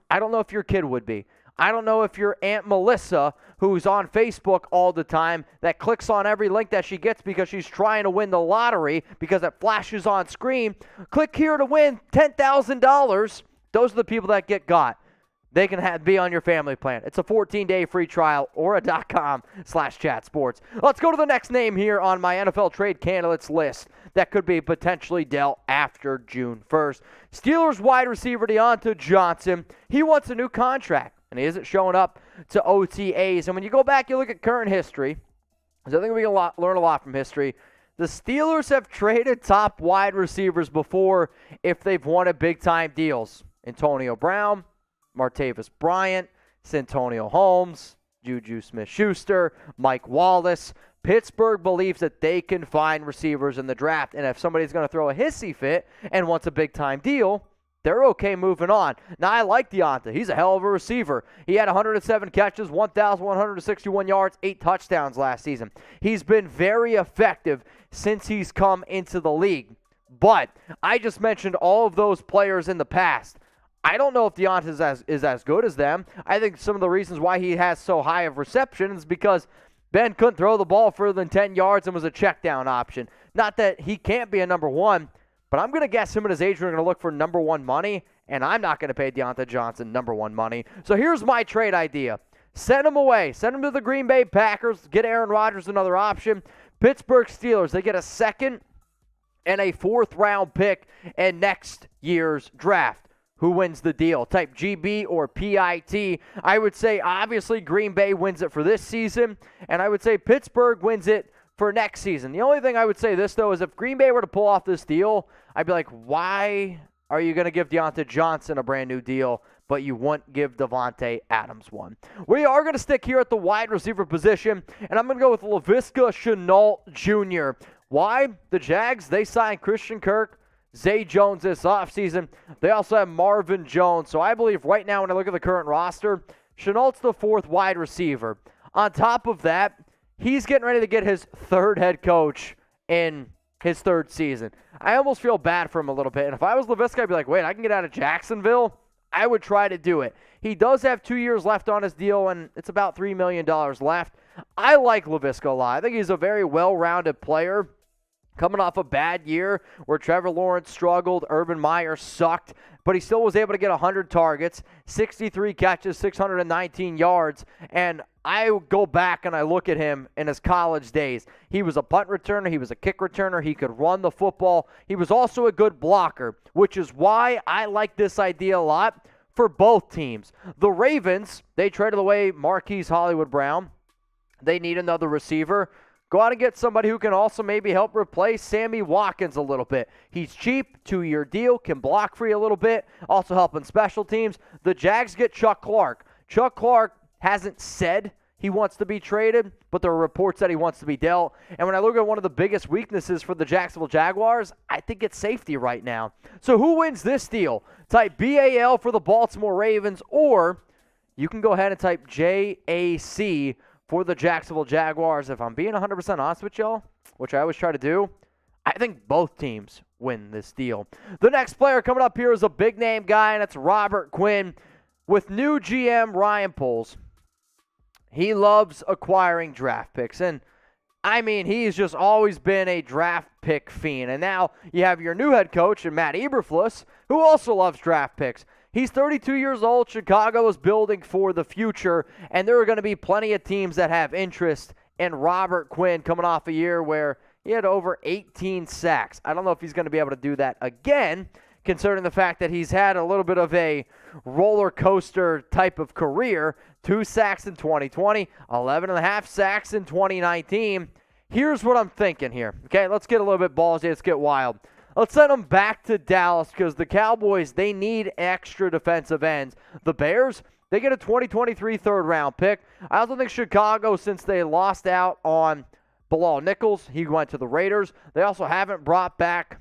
I don't know if your kid would be. I don't know if your Aunt Melissa, who's on Facebook all the time, that clicks on every link that she gets because she's trying to win the lottery because it flashes on screen. Click here to win $10,000. Those are the people that get got. They can be on your family plan. It's a 14-day free trial, Aura.com/chatsports. Let's go to the next name here on my NFL trade candidates list that could be potentially dealt after June 1st. Steelers wide receiver Diontae Johnson. He wants a new contract, and he isn't showing up to OTAs. And when you go back, you look at current history, because I think we can learn a lot from history. The Steelers have traded top wide receivers before if they've wanted big-time deals. Antonio Brown, Martavis Bryant, Santonio Holmes, Juju Smith-Schuster, Mike Wallace. Pittsburgh believes that they can find receivers in the draft, and if somebody's going to throw a hissy fit and wants a big-time deal, they're okay moving on. Now, I like Diontae. He's a hell of a receiver. He had 107 catches, 1,161 yards, 8 touchdowns last season. He's been very effective since he's come into the league. But I just mentioned all of those players in the past. I don't know if Diontae is as good as them. I think some of the reasons why he has so high of reception is because Ben couldn't throw the ball further than 10 yards and was a check down option. Not that he can't be a number one, but I'm going to guess him and his agent are going to look for number one money, and I'm not going to pay Diontae Johnson number one money. So here's my trade idea. Send him away. Send him to the Green Bay Packers. Get Aaron Rodgers another option. Pittsburgh Steelers, they get a second and a 4th-round pick in next year's draft. Who wins the deal? Type GB or PIT. I would say, obviously, Green Bay wins it for this season, and I would say Pittsburgh wins it for next season. The only thing I would say this, though, is if Green Bay were to pull off this deal, I'd be like, why are you going to give Diontae Johnson a brand new deal, but you won't give Davante Adams one? We are going to stick here at the wide receiver position, and I'm going to go with Laviska Shenault Jr. Why? The Jags, they signed Christian Kirk, Zay Jones this offseason. They also have Marvin Jones. So I believe right now when I look at the current roster, Chenault's the 4th wide receiver. On top of that, he's getting ready to get his 3rd head coach in his 3rd season. I almost feel bad for him a little bit. And if I was Laviska, I'd be like, wait, I can get out of Jacksonville? I would try to do it. He does have 2 years left on his deal, and it's about $3 million left. I like Laviska a lot. I think he's a very well-rounded player. Coming off a bad year where Trevor Lawrence struggled, Urban Meyer sucked, but he still was able to get 100 targets, 63 catches, 619 yards. And I go back and I look at him in his college days. He was a punt returner. He was a kick returner. He could run the football. He was also a good blocker, which is why I like this idea a lot for both teams. The Ravens, they traded away Marquise Hollywood Brown. They need another receiver. Go out and get somebody who can also maybe help replace Sammy Watkins a little bit. He's cheap, 2-year deal, can block for you a little bit, also helping special teams. The Jags get Chuck Clark. Chuck Clark hasn't said he wants to be traded, but there are reports that he wants to be dealt. And when I look at one of the biggest weaknesses for the Jacksonville Jaguars, I think it's safety right now. So who wins this deal? Type BAL for the Baltimore Ravens, or you can go ahead and type JAC for the Jacksonville Jaguars. If I'm being 100% honest with y'all, which I always try to do, I think both teams win this deal. The next player coming up here is a big-name guy, and it's Robert Quinn. With new GM Ryan Poles, he loves acquiring draft picks, and I mean, he's just always been a draft pick fiend. And now you have your new head coach, Matt Eberflus, who also loves draft picks. He's 32 years old. Chicago is building for the future, and there are going to be plenty of teams that have interest in Robert Quinn coming off a year where he had over 18 sacks. I don't know if he's going to be able to do that again, considering the fact that he's had a little bit of a roller coaster type of career. 2 sacks in 2020, 11.5 sacks in 2019. Here's what I'm thinking here. Okay, let's get a little bit ballsy. Let's get wild. Let's send them back to Dallas because the Cowboys, they need extra defensive ends. The Bears, they get a 2023 third-round pick. I also think Chicago, since they lost out on Bilal Nichols, he went to the Raiders. They also haven't brought back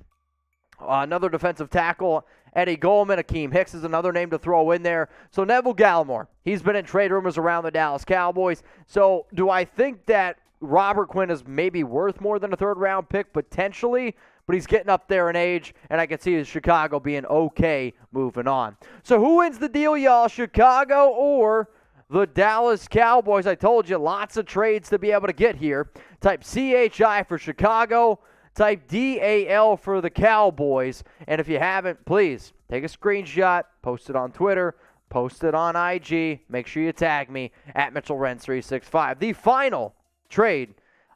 another defensive tackle. Eddie Goldman, Akeem Hicks is another name to throw in there. So Neville Gallimore, he's been in trade rumors around the Dallas Cowboys. So do I think that Robert Quinn is maybe worth more than a third-round pick? Potentially, but he's getting up there in age, and I can see Chicago being okay moving on. So who wins the deal, y'all? Chicago or the Dallas Cowboys? I told you, lots of trades to be able to get here. Type CHI for Chicago. Type DAL for the Cowboys. And if you haven't, please take a screenshot, post it on Twitter, post it on IG. Make sure you tag me at Mitchell Renz 365. The final trade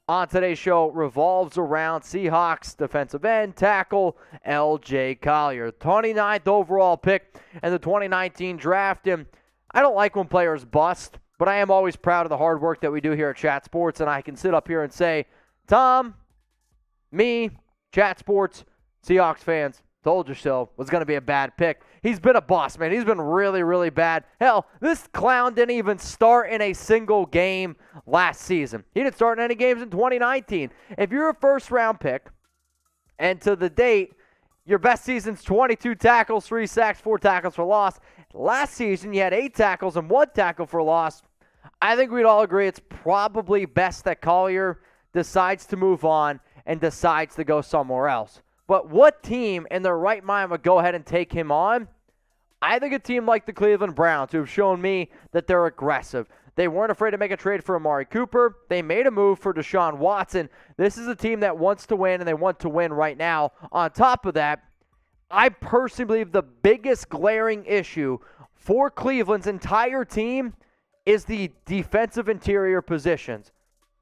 on today's show revolves around Seahawks defensive end tackle L.J. Collier. 29th overall pick in the 2019 draft. And I don't like when players bust, but I am always proud of the hard work that we do here at Chat Sports. And I can sit up here and say, Tom, me, Chat Sports, Seahawks fans, told you so, was going to be a bad pick. He's been a bust, man. He's been really, really bad. Hell, this clown didn't even start in a single game last season. He didn't start in any games in 2019. If you're a first-round pick, and to the date, your best season's 22 tackles, 3 sacks, 4 tackles for loss. Last season, you had 8 tackles and 1 tackle for loss. I think we'd all agree it's probably best that Collier decides to move on and decides to go somewhere else. But what team in their right mind would go ahead and take him on? I think a team like the Cleveland Browns, who have shown me that they're aggressive. They weren't afraid to make a trade for Amari Cooper. They made a move for Deshaun Watson. This is a team that wants to win, and they want to win right now. On top of that, I personally believe the biggest glaring issue for Cleveland's entire team is the defensive interior positions.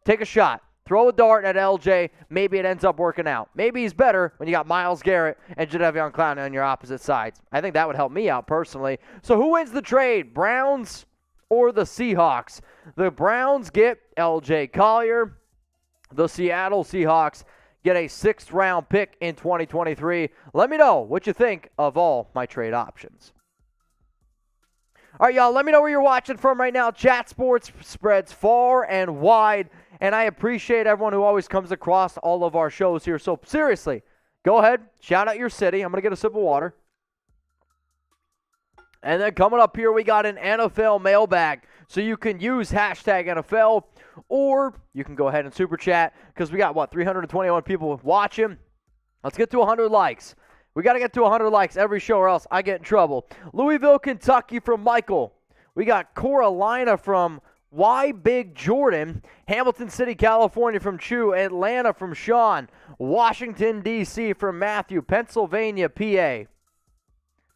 Take a shot. Throw a dart at LJ. Maybe it ends up working out. Maybe he's better when you got Myles Garrett and Jadeveon Clowney on your opposite sides. I think that would help me out personally. So who wins the trade? Browns or the Seahawks? The Browns get LJ Collier. The Seattle Seahawks get a 6th-round pick in 2023. Let me know what you think of all my trade options. All right, y'all, let me know where you're watching from right now. Chat Sports spreads far and wide, and I appreciate everyone who always comes across all of our shows here. So, seriously, go ahead, shout out your city. I'm going to get a sip of water. And then coming up here, we got an NFL mailbag. So you can use hashtag NFL, or you can go ahead and super chat, because we got, 321 people watching. Let's get to 100 likes. We got to get to 100 likes every show or else I get in trouble. Louisville, Kentucky from Michael. We got Carolina from Why Big Jordan. Hamilton City, California from Chu. Atlanta from Sean. Washington, D.C. from Matthew. Pennsylvania, PA.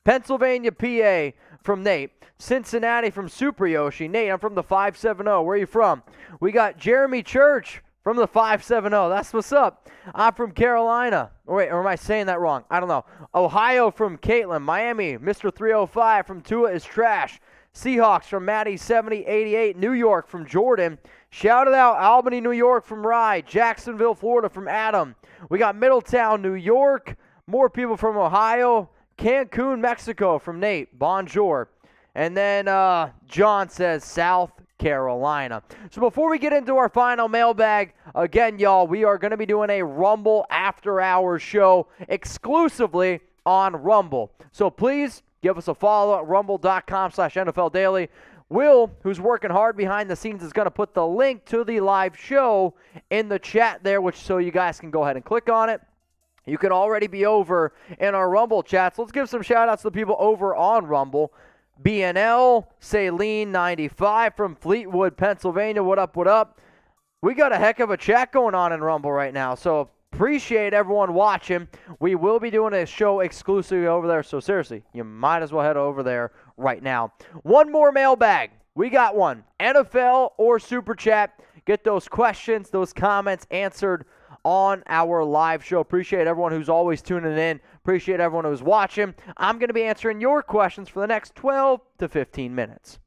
Pennsylvania, PA from Nate. Cincinnati from Super Yoshi. Nate, I'm from the 570. Where are you from? We got Jeremy Church from the 570. That's what's up. I'm from Carolina. Or am I saying that wrong? I don't know. Ohio from Caitlin. Miami, Mr. 305 from Tua is trash. Seahawks from Maddie 7088. New York from Jordan. Shout it out, Albany, New York from Rye. Jacksonville, Florida from Adam. We got Middletown, New York. More people from Ohio. Cancun, Mexico from Nate. Bonjour. And then John says South Carolina. So before we get into our final mailbag, again, y'all, we are going to be doing a Rumble After Hours show exclusively on Rumble. So please give us a follow at rumble.com/NFL Daily. Will, who's working hard behind the scenes, is going to put the link to the live show in the chat there, which so you guys can go ahead and click on it. You can already be over in our Rumble chats. Let's give some shout-outs to the people over on Rumble. BNL, Saline95 from Fleetwood, Pennsylvania. What up, what up? We got a heck of a chat going on in Rumble right now, so appreciate everyone watching. We will be doing a show exclusively over there, so seriously, you might as well head over there right now. One more mailbag. We got one. NFL or Super Chat. Get those questions, those comments answered on our live show. Appreciate everyone who's always tuning in. Appreciate everyone who's watching. I'm going to be answering your questions for the next 12 to 15 minutes.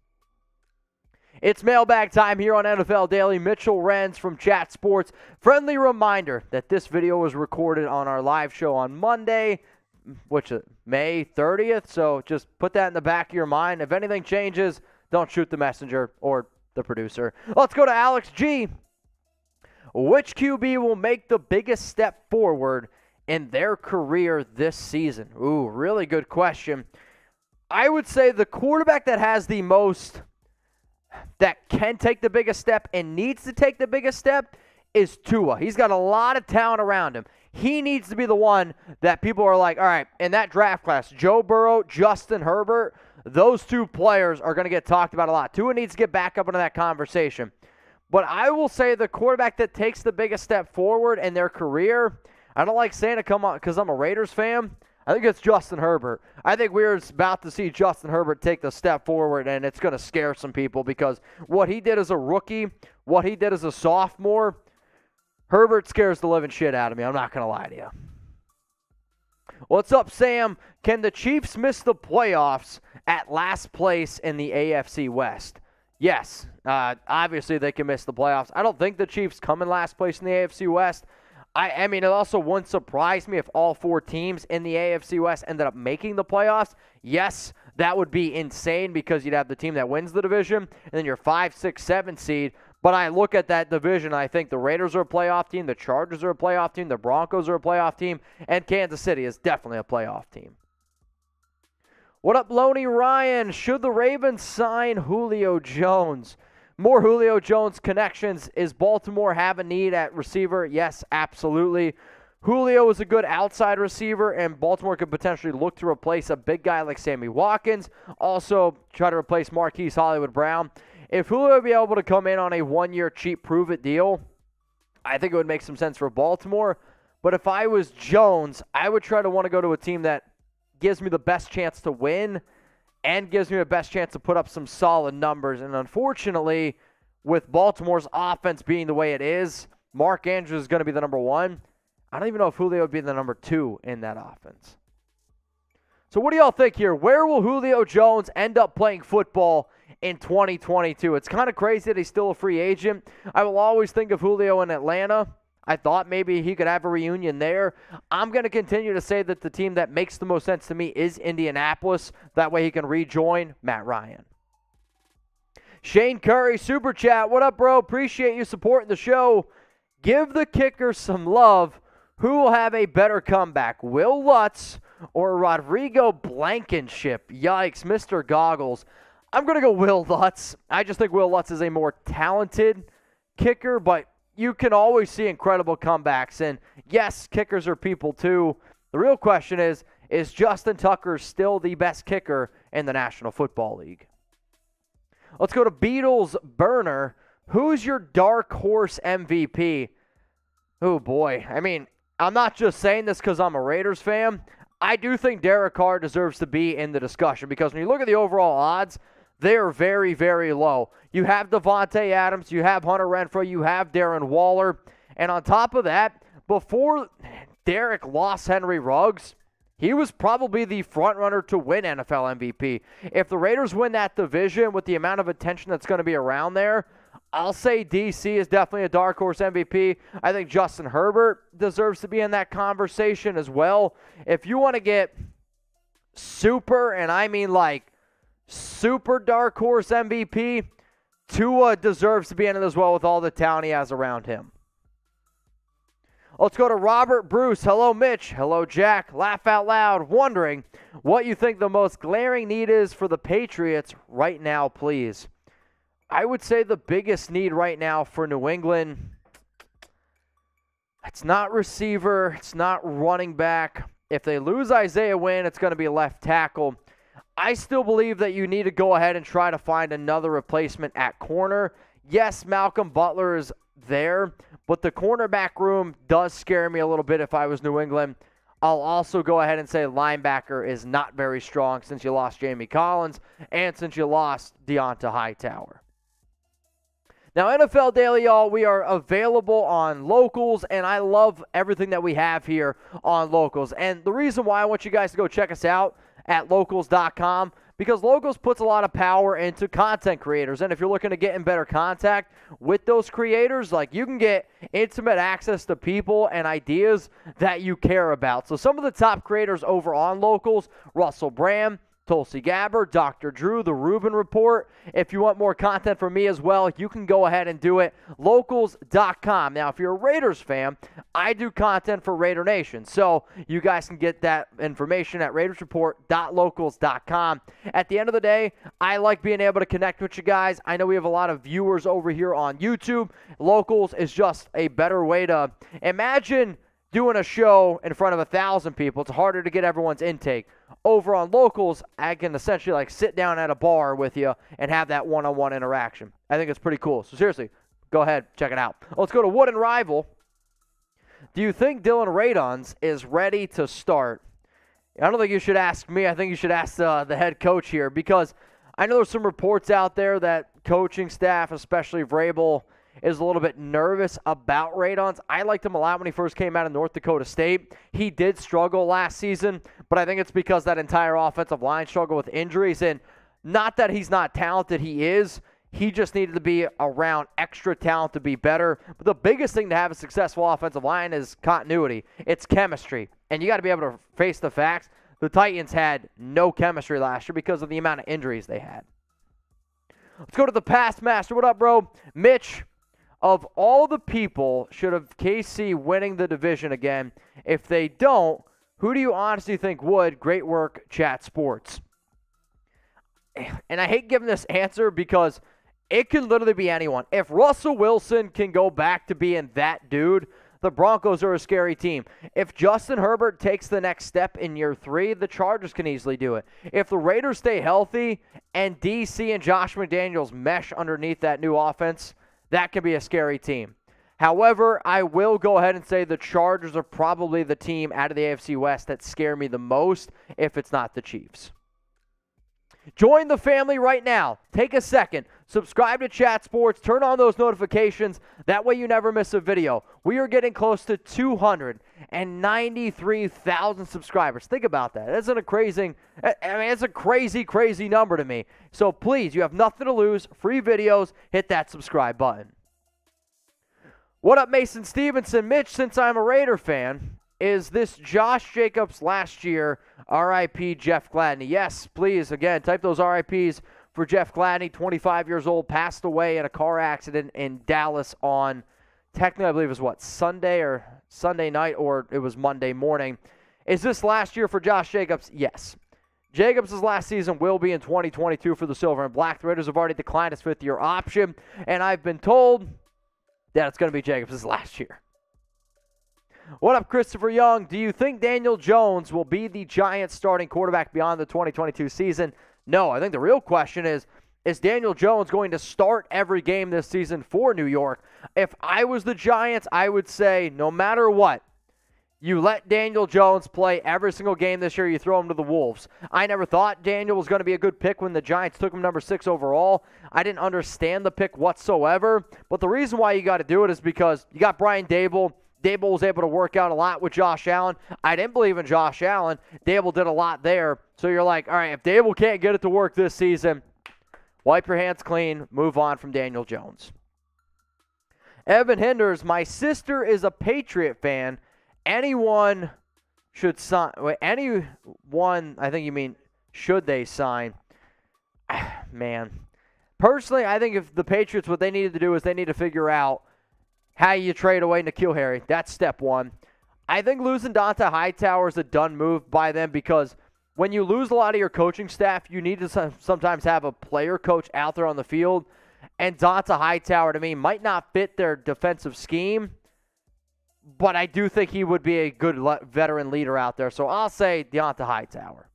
It's mailbag time here on NFL Daily. Mitchell Renz from Chat Sports. Friendly reminder that this video was recorded on our live show on Monday, which is May 30th. So just put that in the back of your mind. If anything changes, don't shoot the messenger or the producer. Let's go to Alex G. Which QB will make the biggest step forward in their career this season? Ooh, really good question. I would say the quarterback that has the most, that can take the biggest step and needs to take the biggest step is Tua. He's got a lot of talent around him. He needs to be the one that people are like, all right, in that draft class, Joe Burrow, Justin Herbert, those two players are going to get talked about a lot. Tua needs to get back up into that conversation. But I will say the quarterback that takes the biggest step forward in their career, I don't like saying it because I'm a Raiders fan, I think it's Justin Herbert. I think we're about to see Justin Herbert take the step forward, and it's going to scare some people because what he did as a rookie, what he did as a sophomore, Herbert scares the living shit out of me. I'm not going to lie to you. What's up, Sam? Can the Chiefs miss the playoffs at last place in the AFC West? Yes. Obviously, they can miss the playoffs. I don't think the Chiefs come in last place in the AFC West. I mean, it also wouldn't surprise me if all four teams in the AFC West ended up making the playoffs. Yes, that would be insane because you'd have the team that wins the division and then your 5, 6, 7 seed. But I look at that division, I think the Raiders are a playoff team, the Chargers are a playoff team, the Broncos are a playoff team, and Kansas City is definitely a playoff team. What up, Loney Ryan? Should the Ravens sign Julio Jones? More Julio Jones connections. Is Baltimore have a need at receiver? Yes, absolutely. Julio is a good outside receiver, and Baltimore could potentially look to replace a big guy like Sammy Watkins. Also, try to replace Marquise Hollywood Brown. If Julio would be able to come in on a one-year cheap prove-it deal, I think it would make some sense for Baltimore. But if I was Jones, I would try to want to go to a team that gives me the best chance to win and gives me the best chance to put up some solid numbers. And unfortunately, with Baltimore's offense being the way it is, Mark Andrews is going to be the number one. I don't even know if Julio would be the number two in that offense. So what do y'all think here? Where will Julio Jones end up playing football in 2022? It's kind of crazy that he's still a free agent. I will always think of Julio in Atlanta. I thought maybe he could have a reunion there. I'm going to continue to say that the team that makes the most sense to me is Indianapolis. That way he can rejoin Matt Ryan. Shane Curry, Super Chat. What up, bro? Appreciate you supporting the show. Give the kicker some love. Who will have a better comeback, Will Lutz or Rodrigo Blankenship? Yikes, Mr. Goggles. I'm going to go Will Lutz. I just think Will Lutz is a more talented kicker, but you can always see incredible comebacks. And yes, kickers are people too. The real question is Justin Tucker still the best kicker in the National Football League? Let's go to Beatles Burner. Who's your dark horse MVP? Oh, boy. I mean, I'm not just saying this because I'm a Raiders fan. I do think Derek Carr deserves to be in the discussion because when you look at the overall odds, they are very, very low. You have Devontae Adams, you have Hunter Renfrow, you have Darren Waller. And on top of that, before Derek lost Henry Ruggs, he was probably the front runner to win NFL MVP. If the Raiders win that division with the amount of attention that's going to be around there, I'll say DC is definitely a dark horse MVP. I think Justin Herbert deserves to be in that conversation as well. If you want to get super, and I mean like super dark horse MVP, Tua deserves to be in it as well with all the talent he has around him. Let's go to Robert Bruce. Hello, Mitch. Hello, Jack. Laugh out loud. Wondering what you think the most glaring need is for the Patriots right now, please. I would say the biggest need right now for New England, it's not receiver, it's not running back. If they lose Isaiah Wynn, it's going to be left tackle. I still believe that you need to go ahead and try to find another replacement at corner. Yes, Malcolm Butler is there, but the cornerback room does scare me a little bit if I was New England. I'll also go ahead and say linebacker is not very strong since you lost Jamie Collins and since you lost Deonta Hightower. Now, NFL Daily, y'all, we are available on Locals, and I love everything that we have here on Locals. And the reason why I want you guys to go check us out at locals.com, because Locals puts a lot of power into content creators. And if you're looking to get in better contact with those creators, like, you can get intimate access to people and ideas that you care about. So some of the top creators over on Locals: Russell Brand, Tulsi Gabbard, Dr. Drew, The Rubin Report. If you want more content from me as well, you can go ahead and do it. Locals.com. Now, if you're a Raiders fan, I do content for Raider Nation. So you guys can get that information at RaidersReport.locals.com. At the end of the day, I like being able to connect with you guys. I know we have a lot of viewers over here on YouTube. Locals is just a better way to imagine doing a show in front of 1,000 people. It's harder to get everyone's intake. Over on Locals, I can essentially like sit down at a bar with you and have that one-on-one interaction. I think it's pretty cool. So seriously, go ahead, check it out. Let's go to Wood and Rival. Do you think Dylan Radunz is ready to start? I don't think you should ask me. I think you should ask the head coach here, because I know there's some reports out there that coaching staff, especially Vrabel, is a little bit nervous about Radunz. I liked him a lot when he first came out of North Dakota State. He did struggle last season, but I think it's because that entire offensive line struggled with injuries. And not that he's not talented, he is. He just needed to be around extra talent to be better. But the biggest thing to have a successful offensive line is continuity. It's chemistry. And you got to be able to face the facts. The Titans had no chemistry last year because of the amount of injuries they had. Let's go to the Past Master. What up, bro? Mitch, of all the people, should have KC winning the division again. If they don't, who do you honestly think would? Great work, Chat Sports. And I hate giving this answer because it could literally be anyone. If Russell Wilson can go back to being that dude, the Broncos are a scary team. If Justin Herbert takes the next step in year 3, the Chargers can easily do it. If the Raiders stay healthy and DC and Josh McDaniels mesh underneath that new offense, that can be a scary team. However, I will go ahead and say the Chargers are probably the team out of the AFC West that scare me the most if it's not the Chiefs. Join the family right now. Take a second. Subscribe to Chat Sports. Turn on those notifications. That way you never miss a video. We are getting close to 293,000 subscribers. Think about that. It's a crazy, crazy number to me. So please, you have nothing to lose. Free videos. Hit that subscribe button. What up, Mason Stevenson? Mitch, since I'm a Raider fan, is this Josh Jacobs last year, RIP Jeff Gladney? Yes, please, again, type those RIPs for Jeff Gladney, 25 years old, passed away in a car accident in Dallas on, technically I believe it was Sunday night, or it was Monday morning. Is this last year for Josh Jacobs? Yes. Jacobs' last season will be in 2022 for the Silver and Black. The Raiders have already declined his fifth-year option, and I've been told that it's going to be Jacobs' last year. What up, Christopher Young? Do you think Daniel Jones will be the Giants' starting quarterback beyond the 2022 season? No, I think the real question is Daniel Jones going to start every game this season for New York? If I was the Giants, I would say no matter what, you let Daniel Jones play every single game this year. You throw him to the Wolves. I never thought Daniel was going to be a good pick when the Giants took him number 6 overall. I didn't understand the pick whatsoever. But the reason why you got to do it is because you got Brian Daboll. Daboll was able to work out a lot with Josh Allen. I didn't believe in Josh Allen. Daboll did a lot there. So you're like, all right, if Daboll can't get it to work this season, wipe your hands clean, move on from Daniel Jones. Evan Hinders, my sister is a Patriot fan. Anyone should sign. Anyone, I think you mean, should they sign? Man. Personally, I think if the Patriots, what they needed to do is they need to figure out how you trade away N'Keal Harry. That's step one. I think losing Diontae Hightower is a done move by them, because when you lose a lot of your coaching staff, you need to sometimes have a player coach out there on the field. And Diontae Hightower, to me, might not fit their defensive scheme, but I do think he would be a good veteran leader out there. So I'll say Diontae Hightower.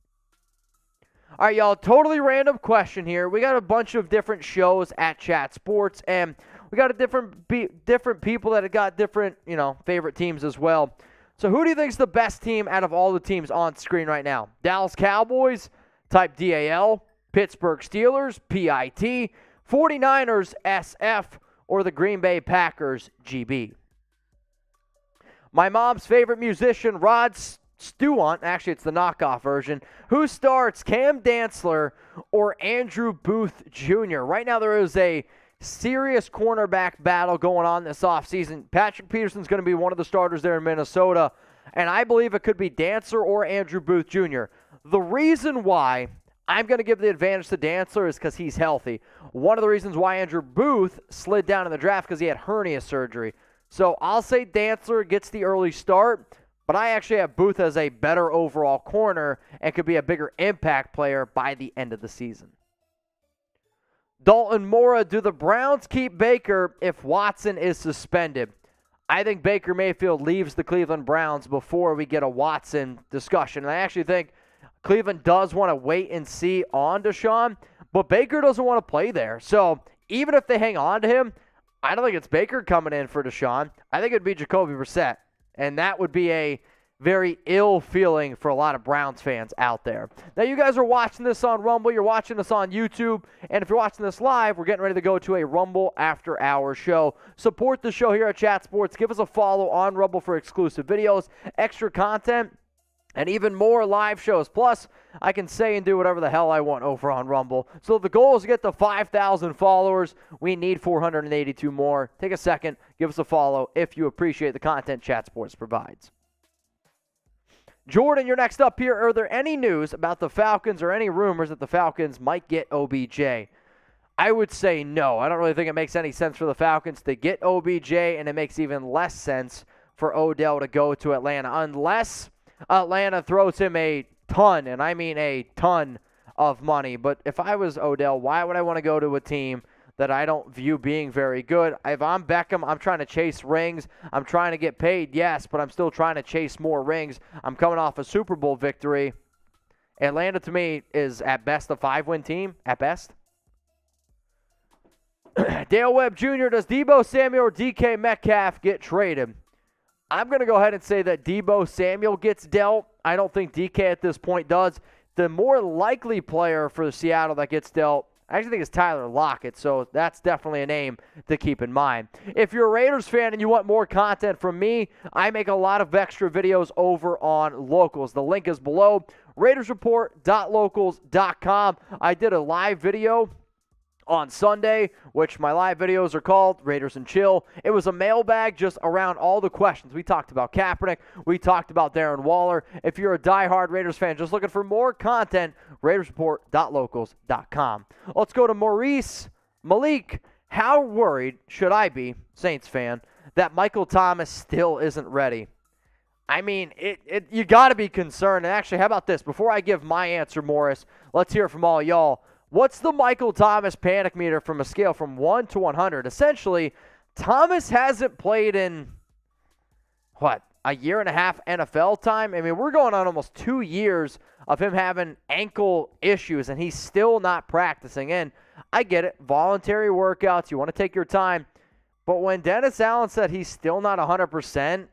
All right, y'all, totally random question here. We got a bunch of different shows at Chat Sports, and we got a different people that have got different, favorite teams as well. So who do you think is the best team out of all the teams on screen right now? Dallas Cowboys, type DAL, Pittsburgh Steelers, PIT, 49ers, SF, or the Green Bay Packers, GB. My mom's favorite musician, Rod Stewart, actually it's the knockoff version, who starts Cam Dantzler or Andrew Booth Jr.? Right now there is a serious cornerback battle going on this offseason. Patrick Peterson's going to be one of the starters there in Minnesota, and I believe it could be Dantzler or Andrew Booth Jr. The reason why I'm going to give the advantage to Dantzler is because he's healthy. One of the reasons why Andrew Booth slid down in the draft because he had hernia surgery. So I'll say Dantzler gets the early start, but I actually have Booth as a better overall corner and could be a bigger impact player by the end of the season. Dalton Mora, do the Browns keep Baker if Watson is suspended? I think Baker Mayfield leaves the Cleveland Browns before we get a Watson discussion. And I actually think Cleveland does want to wait and see on Deshaun, but Baker doesn't want to play there. So even if they hang on to him, I don't think it's Baker coming in for Deshaun. I think it would be Jacoby Brissett, and that would be a very ill feeling for a lot of Browns fans out there. Now, you guys are watching this on Rumble. You're watching this on YouTube. And if you're watching this live, we're getting ready to go to a Rumble After Hours show. Support the show here at Chat Sports. Give us a follow on Rumble for exclusive videos, extra content, and even more live shows. Plus, I can say and do whatever the hell I want over on Rumble. So the goal is to get to 5,000 followers. We need 482 more. Take a second. Give us a follow if you appreciate the content Chat Sports provides. Jordan, you're next up here. Are there any news about the Falcons or any rumors that the Falcons might get OBJ? I would say no. I don't really think it makes any sense for the Falcons to get OBJ, and it makes even less sense for Odell to go to Atlanta unless Atlanta throws him a ton, and I mean a ton of money. But if I was Odell, why would I want to go to a team that I don't view being very good? If I'm Beckham, I'm trying to chase rings. I'm trying to get paid, yes, but I'm still trying to chase more rings. I'm coming off a Super Bowl victory. Atlanta, to me, is at best a 5-win team, at best. Dale Webb Jr., does Deebo Samuel or DK Metcalf get traded? I'm going to go ahead and say that Deebo Samuel gets dealt. I don't think DK at this point does. The more likely player for Seattle that gets dealt, I actually think it's Tyler Lockett, so that's definitely a name to keep in mind. If you're a Raiders fan and you want more content from me, I make a lot of extra videos over on Locals. The link is below, RaidersReport.locals.com. I did a live video on Sunday, which my live videos are called Raiders and Chill. It was a mailbag just around all the questions. We talked about Kaepernick. We talked about Darren Waller. If you're a diehard Raiders fan just looking for more content, RaidersReport.locals.com. Let's go to Maurice Malik. How worried should I be, Saints fan, that Michael Thomas still isn't ready? I mean, you got to be concerned. And actually, how about this? Before I give my answer, Morris, let's hear from all y'all. What's the Michael Thomas panic meter from a scale from 1 to 100? Essentially, Thomas hasn't played in, a year and a half NFL time? I mean, we're going on almost 2 years of him having ankle issues, and he's still not practicing. And I get it, voluntary workouts, you want to take your time. But when Dennis Allen said he's still not 100%,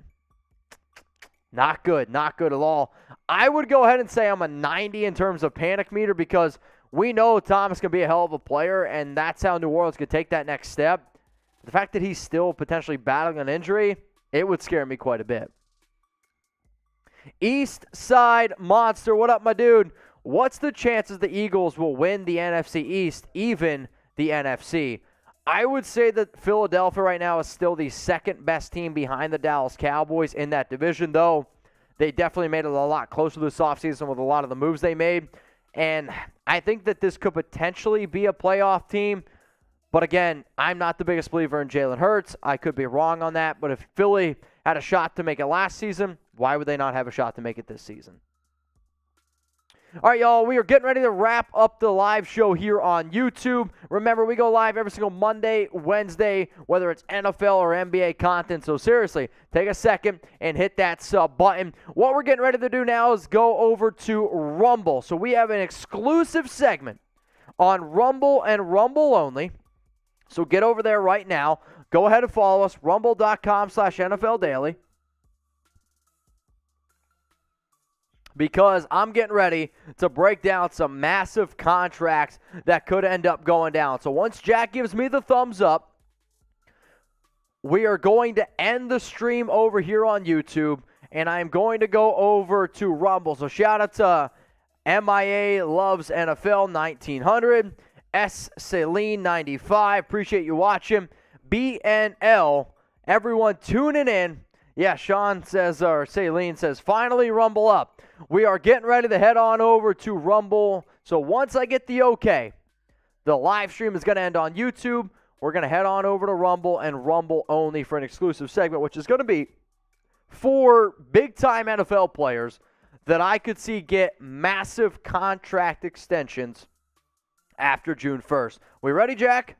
not good at all. I would go ahead and say I'm a 90 in terms of panic meter because we know Thomas can be a hell of a player, and that's how New Orleans could take that next step. The fact that he's still potentially battling an injury, it would scare me quite a bit. East Side Monster, what up, my dude? What's the chances the Eagles will win the NFC East, even the NFC? I would say that Philadelphia right now is still the second best team behind the Dallas Cowboys in that division, though they definitely made it a lot closer this offseason with a lot of the moves they made. And I think that this could potentially be a playoff team. But again, I'm not the biggest believer in Jalen Hurts. I could be wrong on that. But if Philly had a shot to make it last season, why would they not have a shot to make it this season? All right, y'all, we are getting ready to wrap up the live show here on YouTube. Remember, we go live every single Monday, Wednesday, whether it's NFL or NBA content. So seriously, take a second and hit that sub button. What we're getting ready to do now is go over to Rumble. So we have an exclusive segment on Rumble and Rumble only. So get over there right now. Go ahead and follow us, rumble.com/NFL Daily. Because I'm getting ready to break down some massive contracts that could end up going down. So once Jack gives me the thumbs up, we are going to end the stream over here on YouTube, and I'm going to go over to Rumble. So shout out to MIA Loves NFL 1900, S Celine 95. Appreciate you watching. BNL, everyone tuning in. Yeah, Sean says, or Celine says, finally Rumble up. We are getting ready to head on over to Rumble. So once I get the okay, the live stream is going to end on YouTube. We're going to head on over to Rumble and Rumble only for an exclusive segment, which is going to be for big-time NFL players that I could see get massive contract extensions after June 1st. We ready, Jack?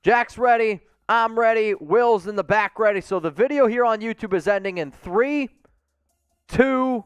Jack's ready. I'm ready. Will's in the back ready. So the video here on YouTube is ending in 3, 2,